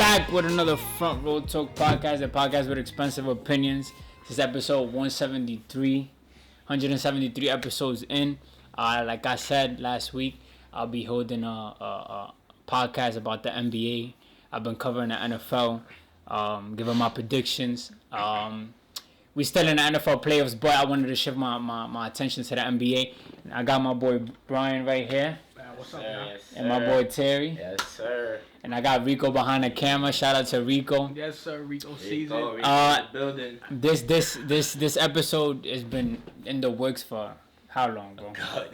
back with another Front Row Talk podcast, a podcast with expensive opinions. This is episode 173 episodes in. Like I said last week, I'll be holding a podcast about the NBA. I've been covering the NFL, giving my predictions. We still in the NFL playoffs, but I wanted to shift my attention to the NBA. I got my boy Brian right here. What's up, man? Yes, and my boy Terry. Yes, sir. And I got Rico behind the camera. Shout out to Rico. Yes, sir. Rico season. Building. This episode has been in the works for how long, bro? God,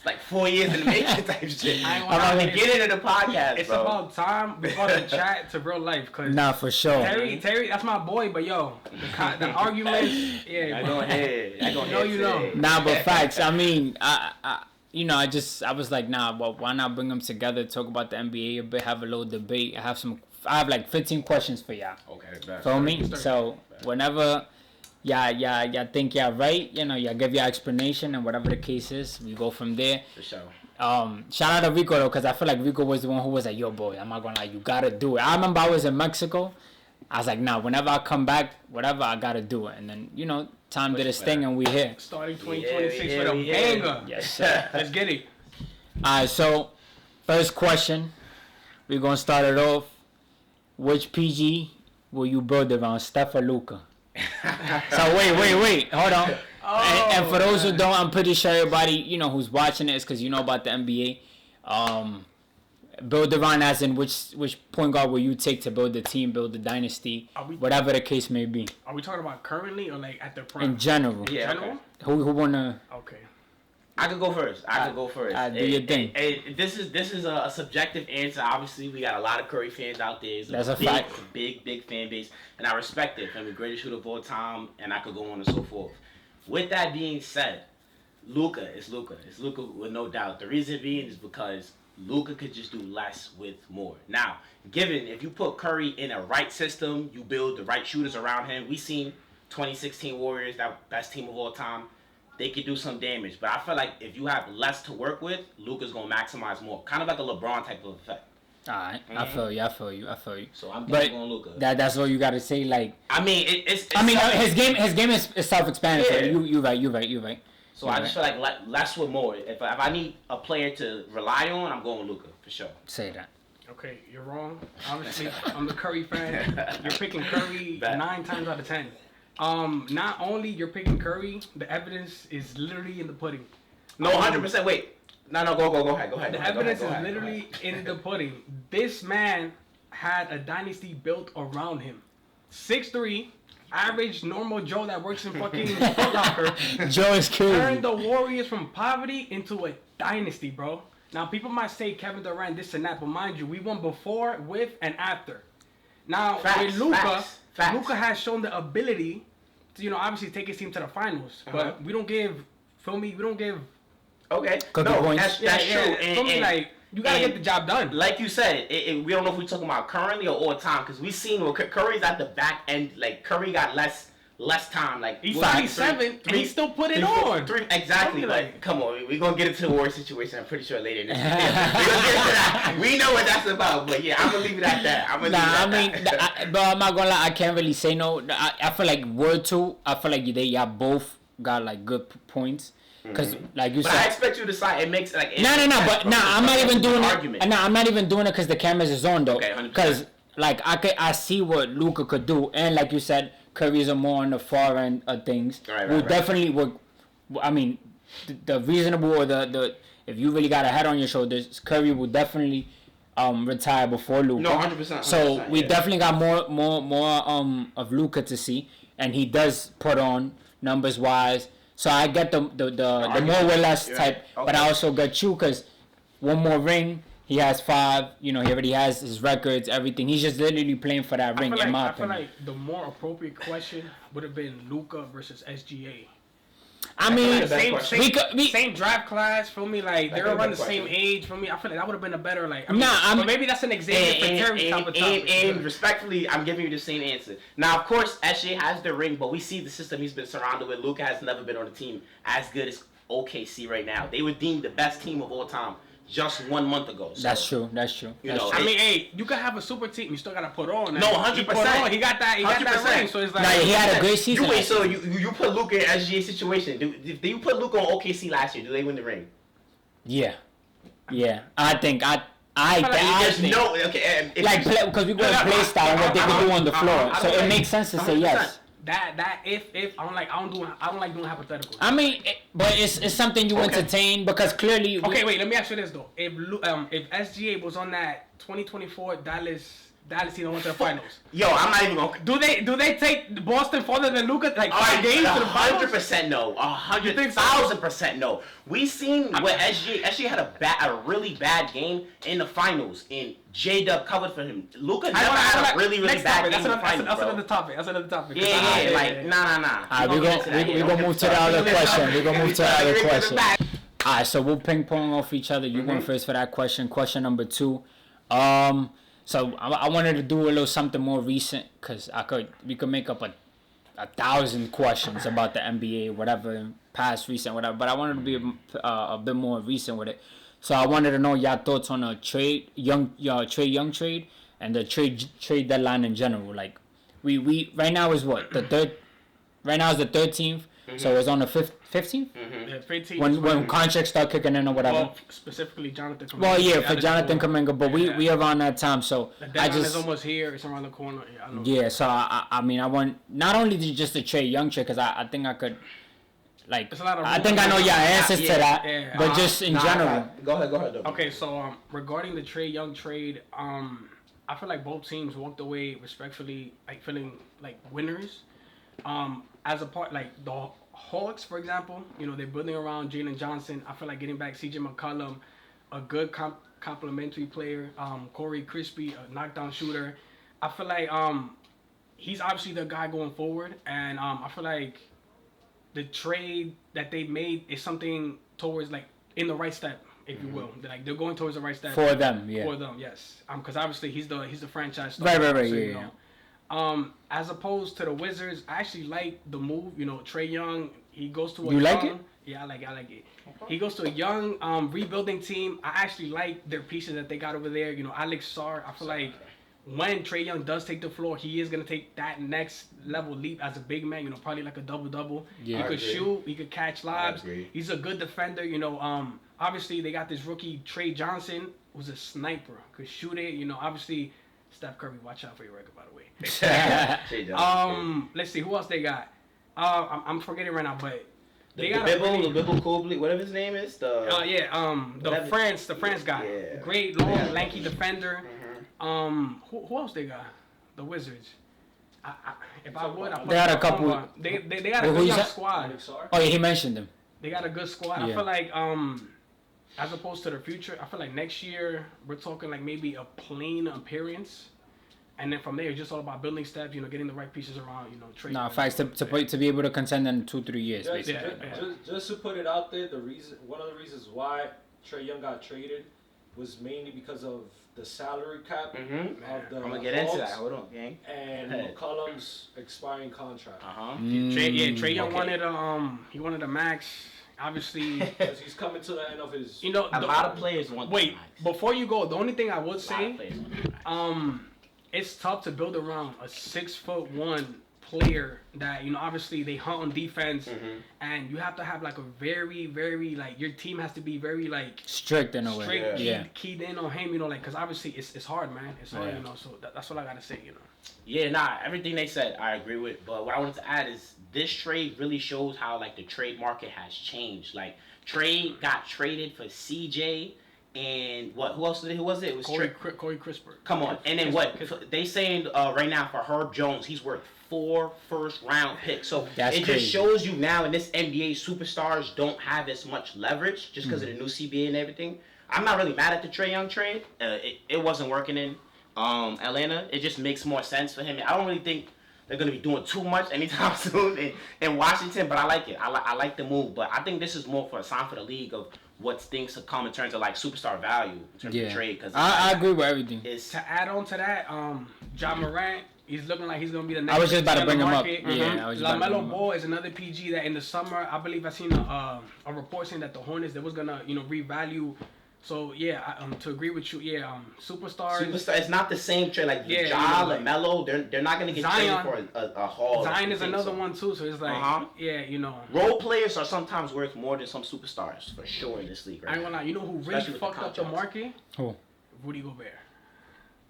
like 4 years in the making type shit. I'm about to get into the podcast, It's bro. about time before the chat to real life. Cause Nah, for sure. Terry, that's my boy. But yo, the arguments, yeah. I go ahead. You know. Nah, but facts. I mean, I was like, nah, well, why not bring them together, talk about the NBA a bit, have a little debate. I have like 15 questions for y'all. Okay, back. Feel me? So whenever y'all think y'all right, y'all give your explanation, and whatever the case is, we go from there. For sure. Shout out to Rico though, because I feel like Rico was the one who was like, yo boy, I'm not gonna lie, you gotta do it. I remember I was in Mexico. I was like, nah, whenever I come back, whatever, I gotta do it. And then, time did its thing and we here. Starting 2026 with a banger. Yes, sir. Let's get it. Alright, so first question, we're gonna start it off. Which PG will you build around, Steph or Luka? So wait, hold on. And for those who don't, I'm pretty sure everybody who's watching it is because you know about the NBA. Build around as in which point guard will you take to build the team, build the dynasty, whatever the case may be. Are we talking about currently or like at the prime? In general. Yeah. General? Okay. Who wanna? Okay. I could go first. Do your thing. This is a subjective answer. Obviously, we got a lot of Curry fans out there. That's a fact. Big fan base, and I respect it. I'm the greatest shooter of all time, and I could go on and so forth. With that being said, Luka is Luka. It's Luka with no doubt. The reason being is because Luka could just do less with more. Now, given if you put Curry in a right system, you build the right shooters around him. We seen 2016 Warriors, that best team of all time. They could do some damage. But I feel like if you have less to work with, Luka's going to maximize more. Kind of like a LeBron type of effect. Alright, Mm-hmm. I feel you. So I'm but going Luka. That's all you got to say. Like, I mean, his game is self-explanatory. Yeah. You're right. So I just feel like less with more. If I need a player to rely on, I'm going Luka for sure. Say that. Okay, you're wrong. Obviously, I'm the Curry fan. You're picking Curry 9 times out of 10. Not only you're picking Curry, the evidence is literally in the pudding. No, 100%. Wait. No, go ahead. The evidence is literally in the pudding. This man had a dynasty built around him. 6'3", average normal Joe that works in fucking Foot Locker. Joe is crazy. Turned the Warriors from poverty into a dynasty, bro. Now people might say Kevin Durant this and that, but mind you, we won before, with, and after. Now with Luka, Luka has shown the ability to, obviously take his team to the finals. But we don't give, Okay. Cookie No, points. that's true. And like, you gotta get the job done. Like you said, we don't know if we're talking about currently or all time, because we seen when Curry's at the back end. Like Curry got less time. Like he's 5'7", and he still put it on. Exactly. Like, come on, we're gonna get into the war situation. I'm pretty sure later in this video. We're gonna get into that. We know what that's about. But yeah, I'm gonna leave it at that. But I'm not gonna lie, I can't really say no. I feel like word two. I feel like y'all both got like good points. Because, like you said, I expect you to decide. It makes like I'm not even doing argument. it. I'm not even doing it because the cameras is on though. Okay, 100%. Because I see what Luka could do, and like you said, Curry's are more on the far end of things. Right. Definitely would. I mean, the reasonable or the if you really got a head on your shoulders, Curry will definitely retire before Luka. No, 100%. So we definitely got more of Luka to see, and he does put on numbers wise. So I get the more or less type, okay. But I also get you because one more ring, he has 5. He already has his records, everything. He's just literally playing for that ring. I feel like the more appropriate question would have been Luka versus SGA. I mean, same draft class for me. Like they're around the same age for me. I feel like that would have been a better but maybe that's an example for Terry's type of topic. And respectfully, I'm giving you the same answer. Now, of course, SGA has the ring, but we see the system he's been surrounded with. Luka has never been on a team as good as OKC right now. They were deemed the best team of all time just 1 month ago. So, That's true. You know, I mean, hey, you can have a super team. You still gotta put on. No, 100%. He got that ring. So it's like, nah, he had a great season. You wait, so you put Luka in SGA situation. Do you put Luka on OKC last year? Do they win the ring? Yeah. I think no, okay. Like because we go to play style and what they can do on the floor, so it makes sense to say yes. That if I don't like doing hypotheticals. I mean, but it's something you entertain because clearly. Okay, wait. Let me ask you this though: if SGA was on that 2024 Dallas team went to the finals. Yo, I'm not even gonna. Do they take Boston further than Luka? Like 5 games to the finals? 100% no. 100,000% no. We seen where SGA had a really bad game in the finals, and J-Dub covered for him. Luka never had a really bad game in the finals. That's another topic. Yeah. Like nah. We gonna move to the other question. Alright, so we'll ping pong off each other. You going first for that question. Question number 2. So I wanted to do a little something more recent because we could make up a 1,000 questions about the NBA, whatever, past, recent, whatever. But I wanted to be a bit more recent with it. So I wanted to know your thoughts on a Trae Young trade and the trade deadline in general. Like we right now is what the third. Right now is the 13th. So it's on the 15th? Yeah, 15th. When contracts start kicking in or whatever. Well, specifically Jonathan Kuminga. Well, yeah, for Jonathan Kuminga, but we are around that time, so the deadline is almost here. It's around the corner. Yeah, so I mean, I want not only just the Trae Young trade because I think I could, like, I think I know your answers to that, but just in general. Go ahead. Okay, so regarding the Trae Young trade, I feel like both teams walked away respectfully, like feeling like winners. As a part, like the Hawks, for example, they're building around Jalen Johnson. I feel like getting back CJ McCollum, a good complementary player. Corey Crispy, a knockdown shooter. I feel like he's obviously the guy going forward, and I feel like the trade that they made is something towards like in the right step, if you will. They're going towards the right step for them, yeah. For them, yes. Because obviously he's the franchise star. Right, so, yeah. As opposed to the Wizards, I actually like the move. Trae Young, he goes to a You like it? Yeah, I like it. He goes to a young rebuilding team. I actually like their pieces that they got over there. Alex Sarr, I feel like when Trae Young does take the floor, he is going to take that next level leap as a big man, probably like a double-double. Yeah, he could shoot, he could catch lobs. He's a good defender, obviously they got this rookie Trae Johnson, who's a sniper, could shoot it, obviously Steph Curry, watch out for your record, by the way. Let's see who else they got. I'm forgetting right now, but they got the Bibble Cobley, whatever his name is. The France guy, great long lanky defender. Who else they got? The Wizards. If I would, they had a couple. They got a good young squad. Oh yeah, he mentioned them. They got a good squad. I feel like as opposed to the future, I feel like next year we're talking like maybe a plain appearance, and then from there it's just all about building steps. Getting the right pieces around. Trade. No, facts to be able to contend in 2-3 years, basically. Just to put it out there, one of the reasons why Trae Young got traded was mainly because of the salary cap of the I'm gonna get into that. Hold on, gang. And McCollum's expiring contract. Trae Young wanted a max. Obviously, because he's coming to the end of his. A lot of players want. Wait, before you go, the only thing I would say, it's tough to build around a 6'1" player that obviously they hunt on defense, and you have to have like a very, very like your team has to be very like strict in a way, keyed in on him, because obviously it's hard, man. It's hard, So that's what I gotta say, Yeah, everything they said I agree with, but what I wanted to add is this trade really shows how like the trade market has changed. Like Trae got traded for CJ. And what? Who else? Who was it? It was Corey Crispy. Come on. And then what? They saying right now for Herb Jones, he's worth 4 first-round picks. So that's it crazy. just shows you now in this NBA, superstars don't have as much leverage just because of the new CBA and everything. I'm not really mad at the Trae Young trade. It wasn't working in Atlanta. It just makes more sense for him. I don't really think they're going to be doing too much anytime soon in Washington, but I like it. I like the move. But I think this is more for a sign for the league of what things to come in terms of like superstar value in terms of trade. Cause I agree with everything. To add on to that, John Morant, he's looking like he's gonna be the next. I was just about to bring him up. LaMelo Ball is another PG that in the summer, I believe I seen a report saying that the Hornets they was gonna revalue So yeah, to agree with you, superstars. Superstar, it's not the same trade. Like Ja, LaMelo, they're not gonna get Zion, traded for a haul. Zion is another one too. So it's like, role players are sometimes worth more than some superstars for sure in this league. Right? I ain't gonna lie. You know who really fucked up the market? Who? Rudy Gobert.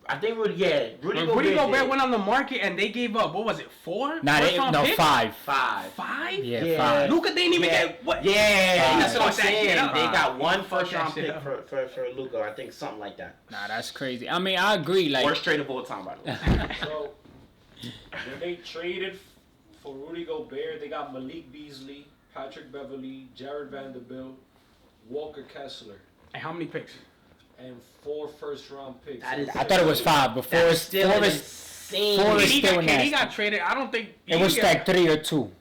I think Rudy Gobert went on the market and they gave up. What was it? 4? Five. 5. Yeah, 5. Luka didn't even get what? Yeah, that's what I'm saying. They got one Fuck first round that shit pick for Luka. I think something like that. Nah, that's crazy. I mean, I agree. Like worst trade of all time, by the way. So when they traded for Rudy Gobert, they got Malik Beasley, Patrick Beverly, Jared Vanderbilt, Walker Kessler. And how many picks? And 4 first-round picks. I thought it was 5. Before it's still insane. 4 is still he got traded. I don't think it was like 3 or 2.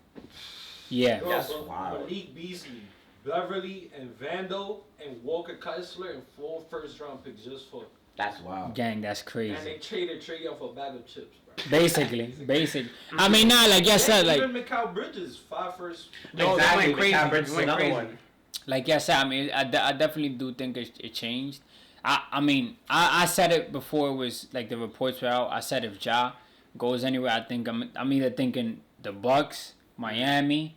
Yeah. That's wild. Malik Beasley, Beverly, and Vando, and Walker Kessler, and 4 first-round picks just for. That's wild. Gang, that's crazy. And they traded Trey off a bag of chips, bro. Basically. I mean, nah, like I said, like even Mikal Bridges, 5 first. No, exactly. they went crazy. Bridges, another one. Like I said, I mean, I definitely do think it changed. I mean, I said it before it was like the reports were out. I said if Ja goes anywhere, I think I'm either thinking the Bucks, Miami,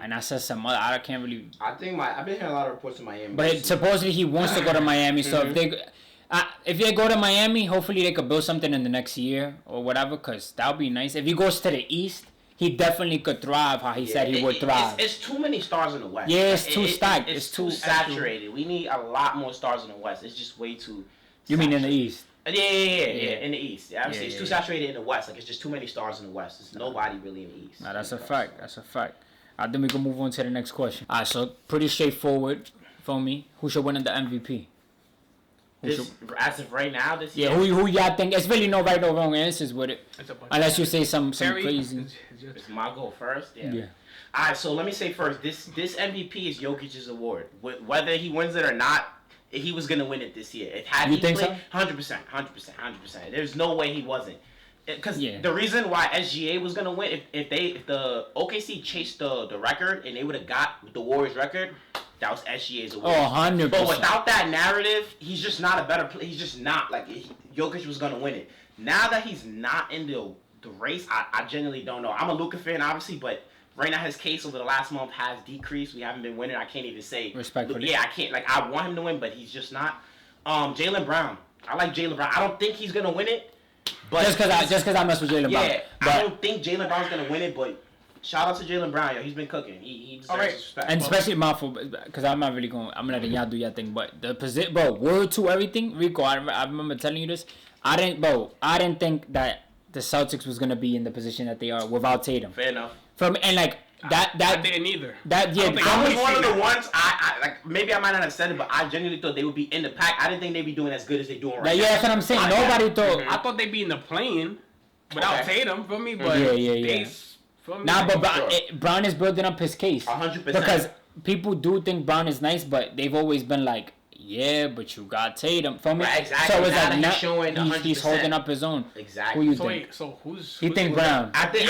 and I said some other. I can't really. I think I've been hearing a lot of reports in Miami. But supposedly he wants to go to Miami. So if they go to Miami, hopefully they could build something in the next year or whatever. Cause that would be nice. If he goes to the East, he definitely could thrive how he said he would thrive. It's too many stars in the West. Yeah, it's too stacked. It's too saturated. We need a lot more stars in the West. It's just way too. You mean in the East? Yeah. In the East. Yeah, obviously, it's too saturated in the West. Like it's just too many stars in the West. There's nobody really in the East. Nah, that's a fact. That's a fact. Then we can move on to the next question. Alright, so pretty straightforward for me. Who should win in the MVP? As of right now, this year. Yeah, who y'all think? It's really no right or wrong answers with it. Unless you say some crazy. It's my goal first. Yeah. All right, so let me say first, this MVP is Jokic's award. Whether he wins it or not, he was gonna win it this year. You think so? 100%. There's no way he wasn't. Because the reason why SGA was gonna win, if the OKC chased the record and they would have got the Warriors record, that was SGA's award. Oh, 100%. But without that narrative, he's just not a better player. He's just not like Jokic was gonna win it. Now that he's not in the race, I genuinely don't know. I'm a Luka fan, obviously, but right now his case over the last month has decreased. We haven't been winning. I can't even say respectfully. Yeah, I can't. Like I want him to win, but he's just not. Jaylen Brown. I like Jaylen Brown. I don't think he's gonna win it. But just because I mess with Jaylen Brown. Yeah, I don't think Jaylen Brown's gonna win it, but shout out to Jaylen Brown, yo. He's been cooking. He deserves respect. And especially my fault, because I'm not really going. I'm letting y'all do your thing. But the position, bro, word to everything, Rico. I remember telling you this. I didn't think that the Celtics was gonna be in the position that they are without Tatum. Fair enough. I didn't either. I was one of the ones. I like maybe I might not have said it, but I genuinely thought they would be in the pack. I didn't think they'd be doing as good as they're doing right now. Yeah, that's what I'm saying. Nobody thought. I thought they'd be in the plane without Tatum for me, but yeah. Nah, but Brown is building up his case. 100%. Because people do think Brown is nice, but they've always been like, yeah, but you got Tatum. For me, right, exactly. So it's now like he's showing he's holding up his own. Exactly. Who you think? Wait, so who's he think Brown? I think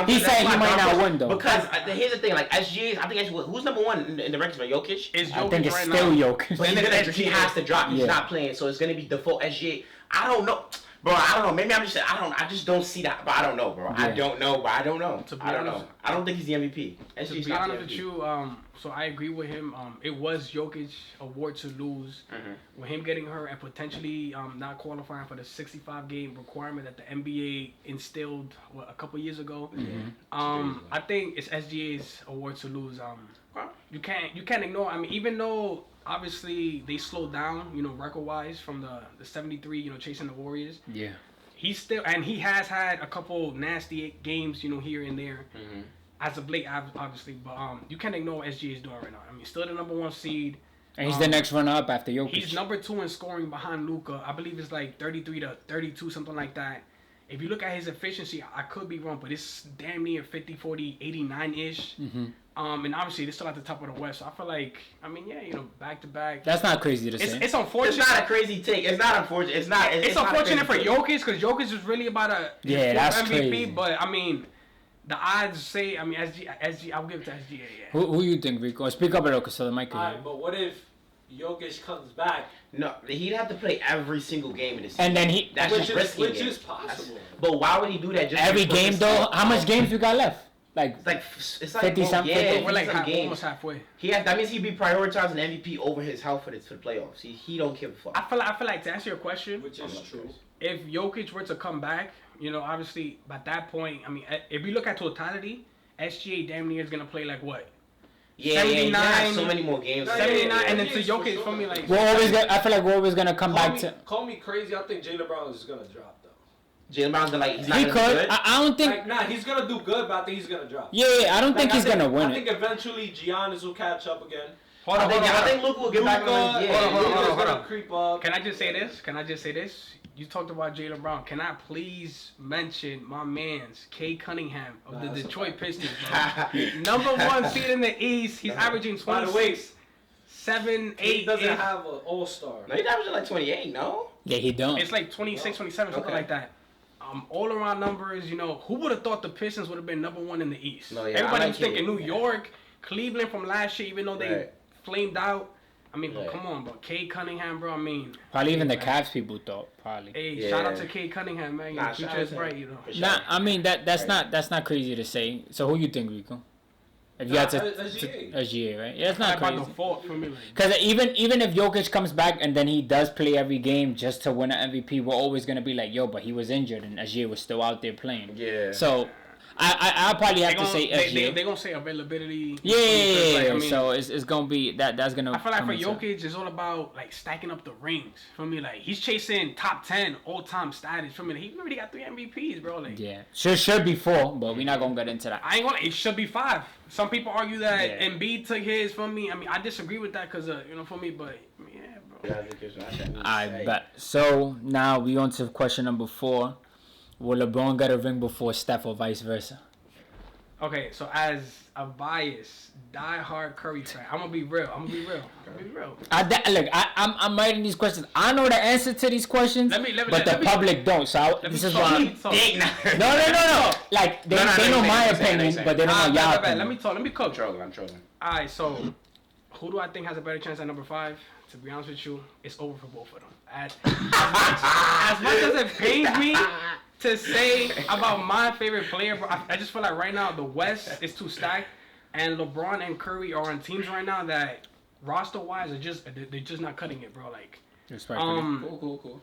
he said he might not win though. Because here's the thing, like SGA, I think who's number one in the rankings? Jokic. I think it's right still Jokic. But he has to drop. He's not playing, so it's gonna be default SGA. I don't know. Bro, I don't know. Maybe I just don't see that. But I don't know, bro. Yeah. I don't know. I don't know. I don't think he's the MVP. To be honest with you, so I agree with him. It was Jokic's award to lose. With him getting hurt and potentially not qualifying for the 65-game requirement that the NBA instilled a couple years ago. I think it's SGA's award to lose. You can't ignore. I mean, even though obviously they slowed down, record-wise from the 73, chasing the Warriors. Yeah. He has had a couple nasty games, here and there. As of late, obviously, but you can't ignore what SGA is doing right now. I mean, still the number 1 seed. And he's the next runner-up after Jokic. He's number 2 in scoring behind Luka. I believe it's like 33 to 32, something like that. If you look at his efficiency, I could be wrong, but it's damn near 50, 40, 89-ish. And obviously, they're still at the top of the West. So I feel like, back to back. That's not crazy to say. It's unfortunate. It's not a crazy take. It's not unfortunate. It's unfortunate for Jokic because Jokic is really about that's MVP. Crazy. But I mean, the odds say SG. I'll give it to SGA. Yeah. Who you think, Rico? Speak up a little, so the mic can hear. But what if Jokic comes back. No, he'd have to play every single game in the season. And then that's just risky. Which is possible. But why would he do that? Just every game though. How much games we got left? Like it's like 50 something. Yeah, We're like games. almost halfway. That means he'd be prioritizing MVP over his health for the playoffs. He don't give a fuck. I feel like to answer your question, Which is true. if Jokic were to come back, you know, obviously by that point, I mean, if we look at totality, SGA damn near is gonna play like what? Yeah, 79, so many more games. 79, and then to Jokic for me like. I feel like we're always gonna come back to. Call me crazy. I think Jaylen Brown is gonna drop though. Jaylen Brown's gonna he's not He gonna could. do good. I don't think. He's gonna do good, but I think he's gonna drop. Yeah, I don't think he's gonna win I think it. eventually Giannis will catch up again. I think Luka will get back on his. Hold on. Creep up. Can I just say this? You talked about Jaylen Brown. Can I please mention my man's Kay Cunningham of the Detroit Pistons, bro? Number 1 seed in the East. He's averaging 26, 7, 8. He doesn't have an all-star. No, he's averaging like 28, no? Yeah, he don't. It's like 26, 27, something like that. All around numbers, you know, who would have thought the Pistons would have been number 1 in the East? No, yeah, Everybody like was thinking New York, Cleveland from last year, even though they flamed out. I mean, but come on, bro. Kay Cunningham, bro. I mean, probably even the Cavs people thought. Probably. Hey, shout out to Kay Cunningham, man. Your future is bright, you know. Sure. Nah, I mean that's not crazy to say. So who you think, Rico? If you had to SGA, right? Yeah, it's not crazy. Because even if Jokic comes back and then he does play every game just to win an MVP, we're always gonna be like, yo, but he was injured and SGA was still out there playing. Yeah. So. I'll probably have to say SGA. They're going to say availability. Yeah. I mean, so it's going to be that's going to. I feel like for Jokic, it's all about like stacking up the rings. For me, like he's chasing top 10 all-time status. For me, he already got 3 MVPs, bro. Like should be 4, but we're not going to get into that. I ain't gonna. It should be 5. Some people argue that Embiid took his from me. I mean, I disagree with that because you know, for me, but yeah, bro. I bet. So now we on to question number 4. Will LeBron get a ring before Steph or vice versa? Okay, so as a biased, diehard Curry fan, I'm gonna be real. I'm writing these questions. I know the answer to these questions, but the public don't. So this is why. No. Like they know my opinion, but they don't know y'all. Let me talk. Let me coach. I'm trolling. All right, so who do I think has a better chance at number 5? To be honest with you, it's over for both of them. As much as it pains me to say about my favorite player, bro, I just feel like right now the West is too stacked, and LeBron and Curry are on teams right now that roster-wise they're just not cutting it, bro. Like, Cool.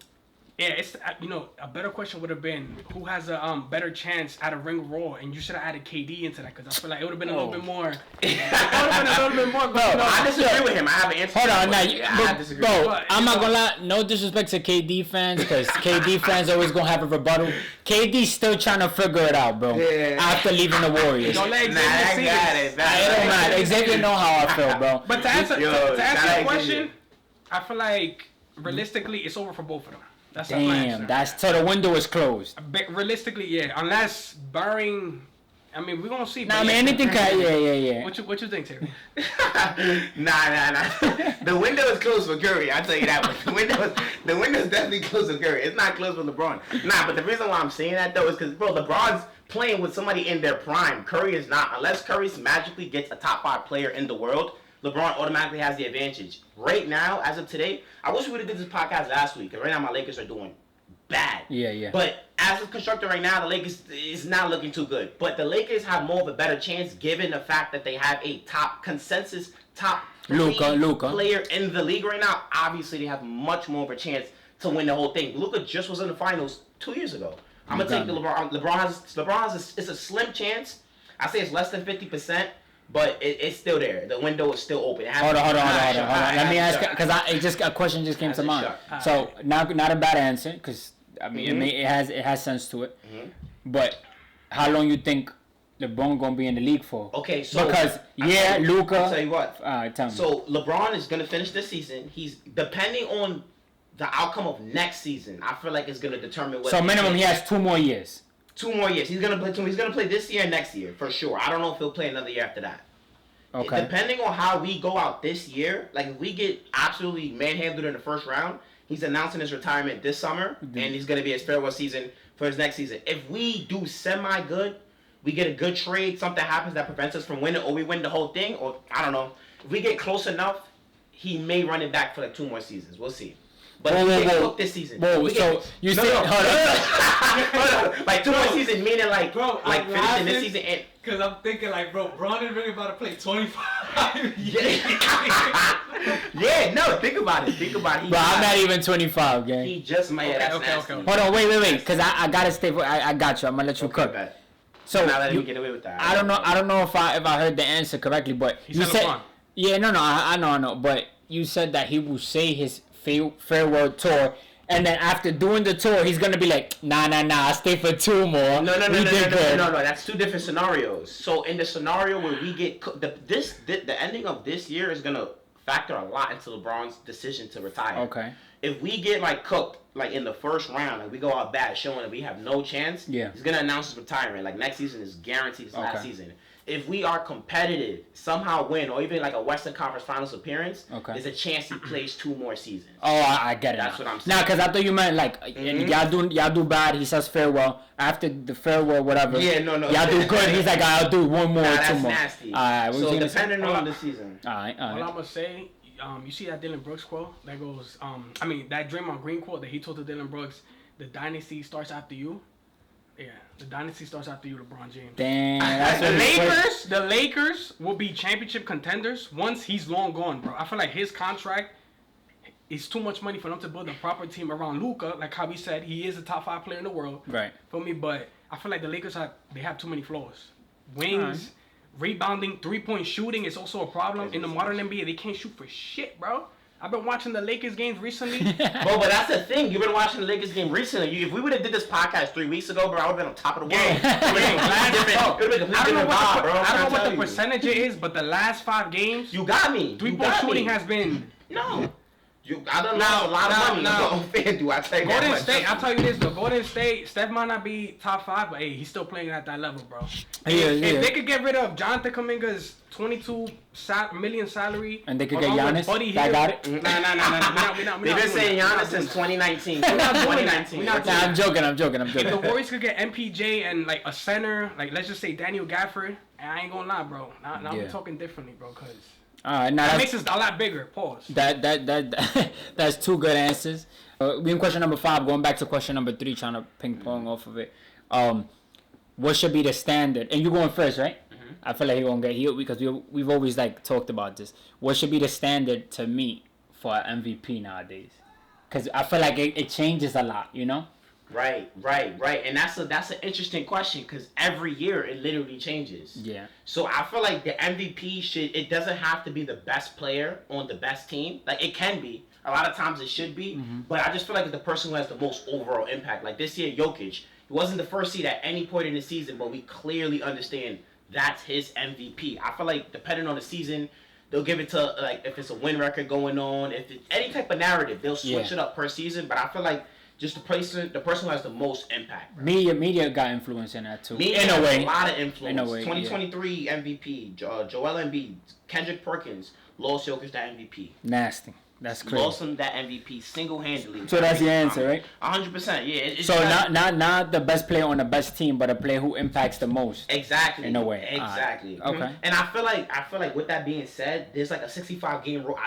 Yeah, it's you know, a better question would have been who has a better chance at a ring roll, and you should have added KD into that because I feel like it would have been a little bit more. I disagree with him. I have an answer. Hold on, I disagree. Bro, I'm not gonna lie. No disrespect to KD fans because KD fans always gonna have a rebuttal. KD's still trying to figure it out, bro. Yeah. After leaving the Warriors. Don't let Xavier see it. It don't matter. Xavier know how I feel, bro. But to answer your question, I feel like realistically it's over for both of them. That's so the window is closed. Realistically, yeah. Unless barring, I mean, we're gonna see. Nah, I mean anything can. Yeah. What you think, Terry? Nah. The window is closed for Curry. I tell you that one. The window is definitely closed for Curry. It's not closed for LeBron. Nah, but the reason why I'm saying that though is because bro, LeBron's playing with somebody in their prime. Curry is not. Unless Curry magically gets a top 5 player in the world, LeBron automatically has the advantage. Right now, as of today, I wish we would have did this podcast last week. Because right now, my Lakers are doing bad. Yeah. But as of constructed right now, the Lakers is not looking too good. But the Lakers have more of a better chance given the fact that they have a top 3 player in the league right now. Obviously, they have much more of a chance to win the whole thing. Luka just was in the finals 2 years ago. I'm going to take the LeBron. LeBron has it's a slim chance. I say it's less than 50%. But it's still there. The window is still open. Hold on. Let me ask, because a question just came to mind. So not a bad answer, because I mean it has sense to it. Mm-hmm. But how long you think LeBron gonna be in the league for? Okay, so because Luka. I'll tell you what. Tell me. So LeBron is gonna finish this season. He's depending on the outcome of next season. I feel like it's gonna determine what. So minimum, he has 2 more years. 2 more years. He's gonna play this year and next year for sure. I don't know if he'll play another year after that. Okay. Depending on how we go out this year, like if we get absolutely manhandled in the first round, he's announcing his retirement this summer, and he's gonna be his farewell season for his next season. If we do semi good, we get a good trade, something happens that prevents us from winning, or we win the whole thing, or I don't know. If we get close enough, he may run it back for like 2 more seasons. We'll see. But if we get cooked this season. You say hold on. Like 2 more seasons, meaning like finishing this season. Because I'm thinking like, bro, Braun is really about to play 25 years. Yeah, no, think about it. But I'm not even 25, gang. He just made Okay. Hold on, wait. Because I gotta stay. I got you. I'm gonna let you cook. Bet. So not letting me get away with that. I don't know if I heard the answer correctly, but you said LeBron. Yeah, no, I know, but you said that he will say his farewell tour, and then after doing the tour, he's gonna be like, nah, I stay for 2 more. No. That's 2 different scenarios. So in the scenario where we get the ending of this year is gonna factor a lot into LeBron's decision to retire. Okay. If we get like cooked like in the first round, like we go out bad, showing that we have no chance, he's gonna announce his retirement. Like next season is guaranteed his last season. If we are competitive, somehow win, or even like a Western Conference Finals appearance, there's a chance he plays 2 more seasons. Oh, I get it. That's what I'm saying. Nah, because I thought you meant like y'all do bad. He says farewell after the farewell, whatever. Yeah, no. Y'all do good. He's like, I'll do 1 more, that's 2 more. Nasty. All right. So depending on the season. All right. All I'm gonna say, you see that Dylan Brooks quote that goes, that Draymond Green quote that he told to Dylan Brooks, the dynasty starts after you. Yeah, the dynasty starts after you, LeBron James. Damn, that's the Lakers will be championship contenders once he's long gone, bro. I feel like his contract is too much money for them to build a proper team around Luka. Like how we said, he is a top 5 player in the world. Right. For me, but I feel like the Lakers have too many flaws. Wings, rebounding, 3-point shooting is also a problem. In the modern NBA, they can't shoot for shit, bro. I've been watching the Lakers games recently. Bro, but that's the thing. You've been watching the Lakers game recently. If we would have did this podcast 3 weeks ago, bro, I would have been on top of the world. I don't know what the percentage is, but the last 5 games, you got me. 3-point shooting has been no. I don't know a lot of money. No, FanDuel, I tell you Golden that State, I'll tell you this though. Golden State, Steph might not be top 5, but hey, he's still playing at that level, bro. If they could get rid of Jonathan Kuminga's $22 million salary, and they could get Giannis, I got it. No. They've been saying Giannis since 2019. I'm joking. If the Warriors could get MPJ and like a center, like let's just say Daniel Gafford, I ain't gonna lie, bro. Now we're talking differently, bro, cause. That makes us a lot bigger. Pause. That's 2 good answers. We in question number 5. Going back to question number 3, trying to ping pong off of it. What should be the standard? And you going first, right? Mm-hmm. I feel like he gonna get healed because we've always like talked about this. What should be the standard to meet for an MVP nowadays? Because I feel like it changes a lot, you know. Right. And that's an interesting question because every year it literally changes. Yeah. So I feel like the MVP it doesn't have to be the best player on the best team. Like it can be. A lot of times it should be. Mm-hmm. But I just feel like it's the person who has the most overall impact. Like this year, Jokic, he wasn't the first seed at any point in the season, but we clearly understand that's his MVP. I feel like depending on the season, they'll give it to like if it's a win record going on, if it's any type of narrative, they'll switch it up per season. But I feel like just the person who has the most impact. Right? Media got influence in that too. Media in a way, a lot of influence. In a way, 2023 MVP, Joel Embiid, Kendrick Perkins, lost Jokic that MVP. Nasty. That's crazy. Lost him that MVP single-handedly. So that's the answer, right? 100%. Yeah. So not the best player on the best team, but a player who impacts the most. Exactly. In a way. Exactly. Right. Okay. And I feel like with that being said, there's like a 65 game rule.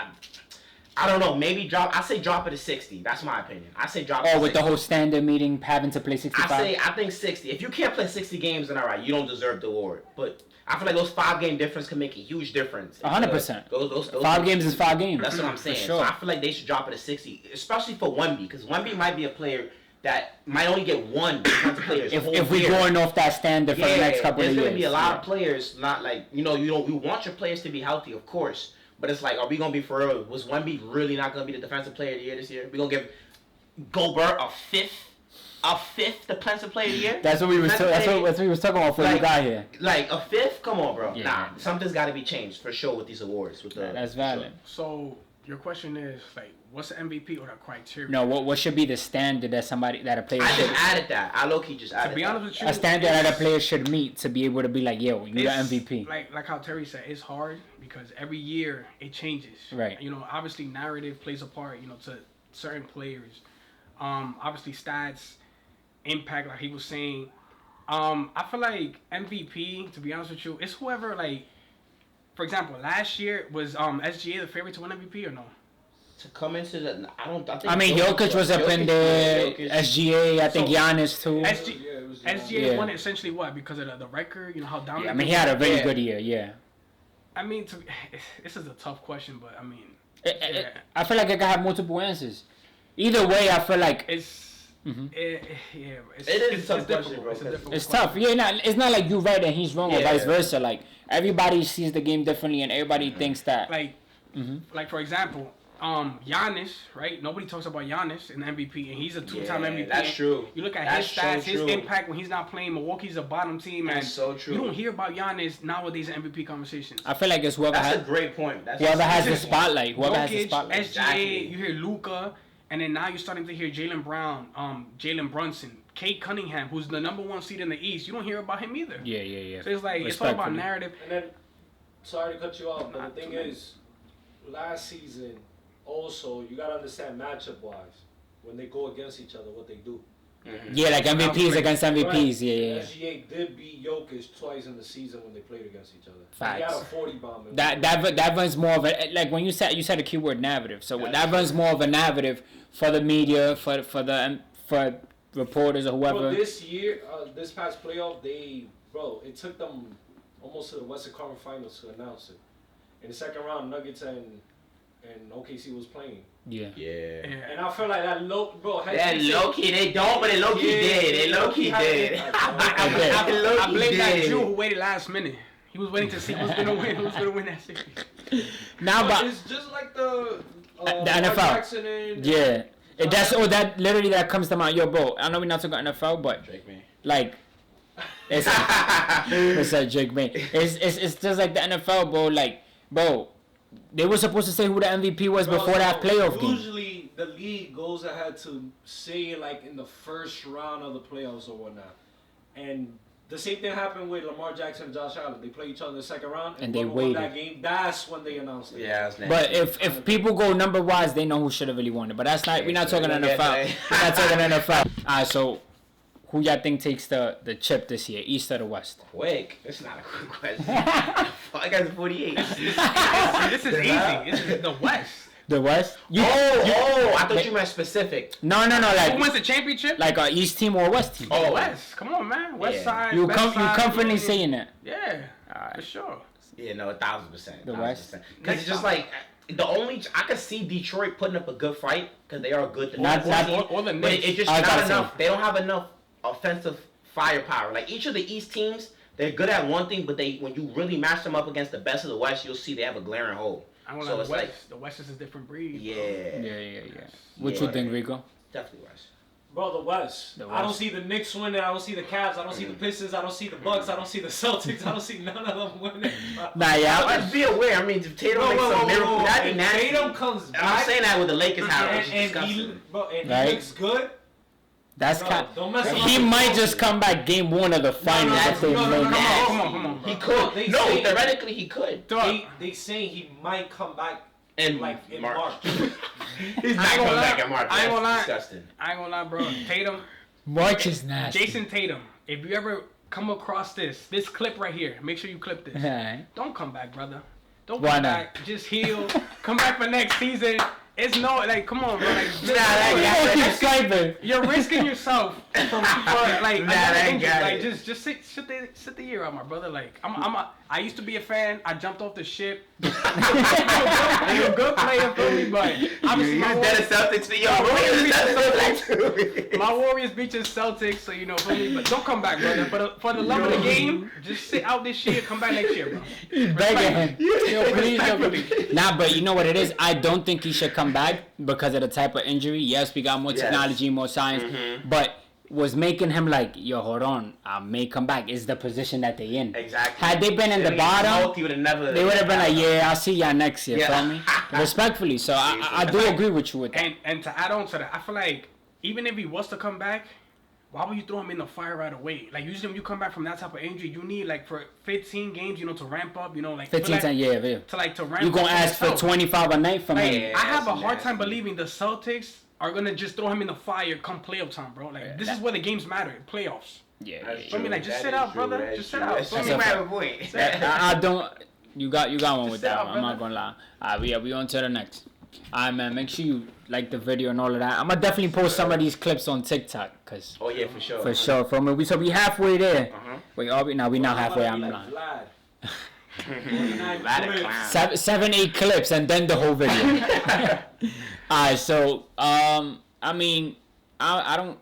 I don't know. Maybe drop. I say drop it to 60. That's my opinion. I say drop. Oh, with the whole standard meeting having to play 65. I think 60. If you can't play 60 games, then all right, you don't deserve the award. But I feel like those 5-game difference can make a huge difference. 100%. Those 5 games is 5 games. That's what I'm saying. Sure. So I feel like they should drop it to 60, especially for Wemby, because Wemby might be a player that might only get one defensive player. if we're going off that standard for the next couple of years. There's going to be a lot of players, not like, you want your players to be healthy, of course. But it's like, are we going to be for real? Was Wemby really not going to be the defensive player of the year this year? We're going to give Gobert a fifth defensive player of the year? That's what we was talking about before you got here. Like a fifth? Come on, bro. Yeah. Nah, something's got to be changed for sure with these awards. That's valid. So your question is like, what's the MVP or the criteria? No, what should be the standard that a player I should... just added that. I low-key just added that. To be honest with you, a standard that a player should meet to be able to be like, yo, you're the MVP. Like how Terry said, it's hard because every year it changes. Right. Obviously narrative plays a part, to certain players. Obviously stats, impact, like he was saying. I feel like MVP, to be honest with you, it's whoever like for example, last year was SGA the favorite to win MVP or no? To come into the, I think. I mean, Jokic was up in there. SGA, I think Giannis too. SGA won it essentially what? Because of the record, you know how dominant. Yeah, I mean, he had a really good year. Yeah. I mean, this is a tough question, but I mean, I feel like I can have multiple answers. Either way, I feel like it's. It is a tough question, bro. It's tough. Yeah, it's not like you're right and he's wrong or vice versa. Like everybody sees the game differently and everybody thinks that. Like for example, Giannis, right? Nobody talks about Giannis in the MVP, and he's a two-time MVP. That's true. You look at his stats, his impact when he's not playing. Milwaukee's a bottom team, and that's so true. You don't hear about Giannis nowadays in MVP conversations. I feel like it's whoever. That's a great point. Whoever has the spotlight. Whoever has the spotlight. SGA, exactly. You hear Luka, and then now you're starting to hear Jaylen Brown, Jalen Brunson, Kate Cunningham, who's the number 1 seed in the East. You don't hear about him either. Yeah. So it's like it's all about narrative. And then, sorry to cut you off, but the thing is, last season. Also, you gotta understand matchup-wise, when they go against each other, what they do. Mm-hmm. Yeah, like MVPs against MVPs. Right. Yeah. SGA did beat Jokic twice in the season when they played against each other. Facts. He had a 40 bomb. That runs more of a, like when you said the keyword narrative. So that runs more of a narrative for the media, for reporters or whoever. Bro, this year, this past playoff, it took them almost to the Western Conference Finals to announce it. In the second round, Nuggets and OKC was playing. Yeah. And I feel like that low-key, they don't, but they low-key did. They low-key did. I blame that Jew who waited last minute. He was waiting to see who's gonna win that series. But it's just like the NFL. Yeah. That literally that comes to mind. Yo, bro, I know we're not talking NFL, but Drake, man. Like it's Drake, man. It's just like the NFL, bro. Like, bro. They were supposed to say who the MVP was before that playoff game. Usually, the league goes ahead to say like in the first round of the playoffs or whatnot. And the same thing happened with Lamar Jackson and Josh Allen. They play each other in the second round, and they waited. That game, that's when they announced it. Yeah, that's but if people go number wise, they know who should have really won it. But that's not. We're not talking NFL. We're not talking NFL. All right, so. Who y'all think takes the chip this year, East or the West? Quick. That's not a quick question. I got 48. This is easy. This is the West. The West? I thought you meant specific. No. Like, who wins the championship? Like an East team or a West team? Oh, West. Come on, man. West side. You confidently saying that? Yeah. Right. For sure. Yeah, no, 1,000%. The West? Because it's just like... I could see Detroit putting up a good fight because they are good. Or the Knicks. But it's just not enough. They don't have enough offensive firepower. Like each of the East teams, they're good at one thing, but when you really match them up against the best of the West, you'll see they have a glaring hole. So it's like the West is a different breed. Yeah. What you think, Rico? Definitely West. Bro, the West. I don't see the Knicks winning. I don't see the Cavs. I don't see the Pistons. I don't see the Bucks. I don't see the Celtics. I don't see none of them winning. Just be aware. I mean, if Tatum makes some miracle, that'd be nasty. Tatum comes back. I'm saying that with the Lakers happening. And he looks good. That's he might just come back game 1 of the finals. Come on. He could. Theoretically he could. They say he might come back in March. He's not coming back in March. I ain't gonna lie. Disgusting. I ain't gonna lie, bro. Tatum. March is nasty. Jason Tatum. If you ever come across this clip right here, make sure you clip this. Right. Don't come back, brother. Don't come back. Just heal. Come back for next season. It's come on, bro. You're risking yourself from just sit the year out, my brother. Like I used to be a fan. I jumped off the ship. You're a good player for me, but obviously my Warriors beat your Celtics, so for me. But don't come back, brother. For the love of the game, just sit out this year. Come back next year, bro. Begging him. Nah, but you know what it is? I don't think he should come back because of the type of injury. Yes, we got more technology, more science, but was making him like, yo, hold on, I may come back. Is the position that they in. Exactly. Had they been in the bottom, they would have been like, yeah, I'll see y'all next year, feel me? Respectfully. So I do agree with you with that. And to add on to that, I feel like even if he was to come back, why would you throw him in the fire right away? Like, usually when you come back from that type of injury, you need, like, for 15 games, to ramp up, 15 times, yeah. To ramp up. You're going to ask for 25 a night from him. I have a hard time believing the Celtics are going to just throw him in the fire come playoff time, bro. Like, this is where the games matter, playoffs. Yeah. I mean, like, just sit out, brother. Just sit out. That's a point. I don't... You got one with that one. I'm not gonna lie. Alright, we on to the next. Alright, man. Make sure you like the video and all of that. I'm gonna definitely post some of these clips on TikTok, cause. Oh yeah, for sure. For sure. So we halfway there. Wait, we not halfway. I'm lying. 7-8 clips and then the whole video. Alright, so I mean, I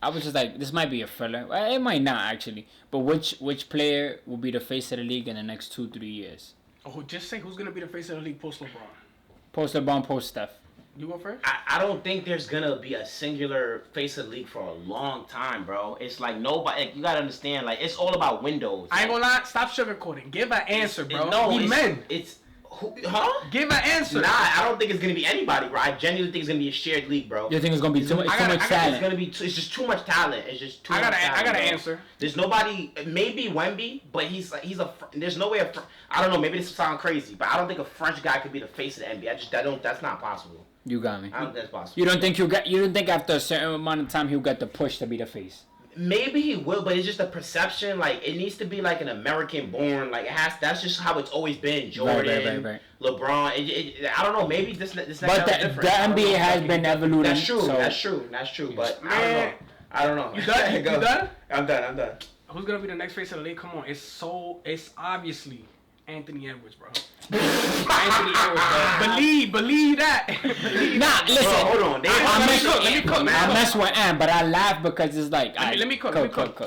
was just like, this might be a filler. Well, it might not actually. But which player will be the face of the league in the next 2-3 years? Oh, just say who's gonna be the face of the league post LeBron. Post LeBron, post Steph. You go first? I don't think there's gonna be a singular face of the league for a long time, bro. It's like nobody. Like, you gotta understand. Like, it's all about windows. I ain't gonna lie. Stop sugarcoating. Give an answer, bro. No, we men. Huh? Give an answer. Nah, I don't think it's gonna be anybody, bro. I genuinely think it's gonna be a shared league, bro. You think it's gonna be too much talent? It's gonna be. It's just too much talent. It's just too much talent. I got an answer. There's nobody. Maybe Wemby, but he's a. There's no way. I don't know. Maybe this sounds crazy, but I don't think a French guy could be the face of the NBA. That's not possible. You got me. I don't think that's possible. You don't think after a certain amount of time he'll get the push to be the face? Maybe he will, but it's just a perception. Like, it needs to be like an American-born. Like, it has. That's just how it's always been. Jordan, right. LeBron. I don't know. Maybe this next but the NBA has been evoluting. That's true. So. That's true. But I don't know. You done? You done? I'm done. Who's gonna be the next face of the league? Come on, it's obviously Anthony Edwards, bro. Anthony Edwards, bro. Believe that. Nah, listen. Hold on. Let me cook. I mess with Ant, but I laugh because it's like. Let me cook.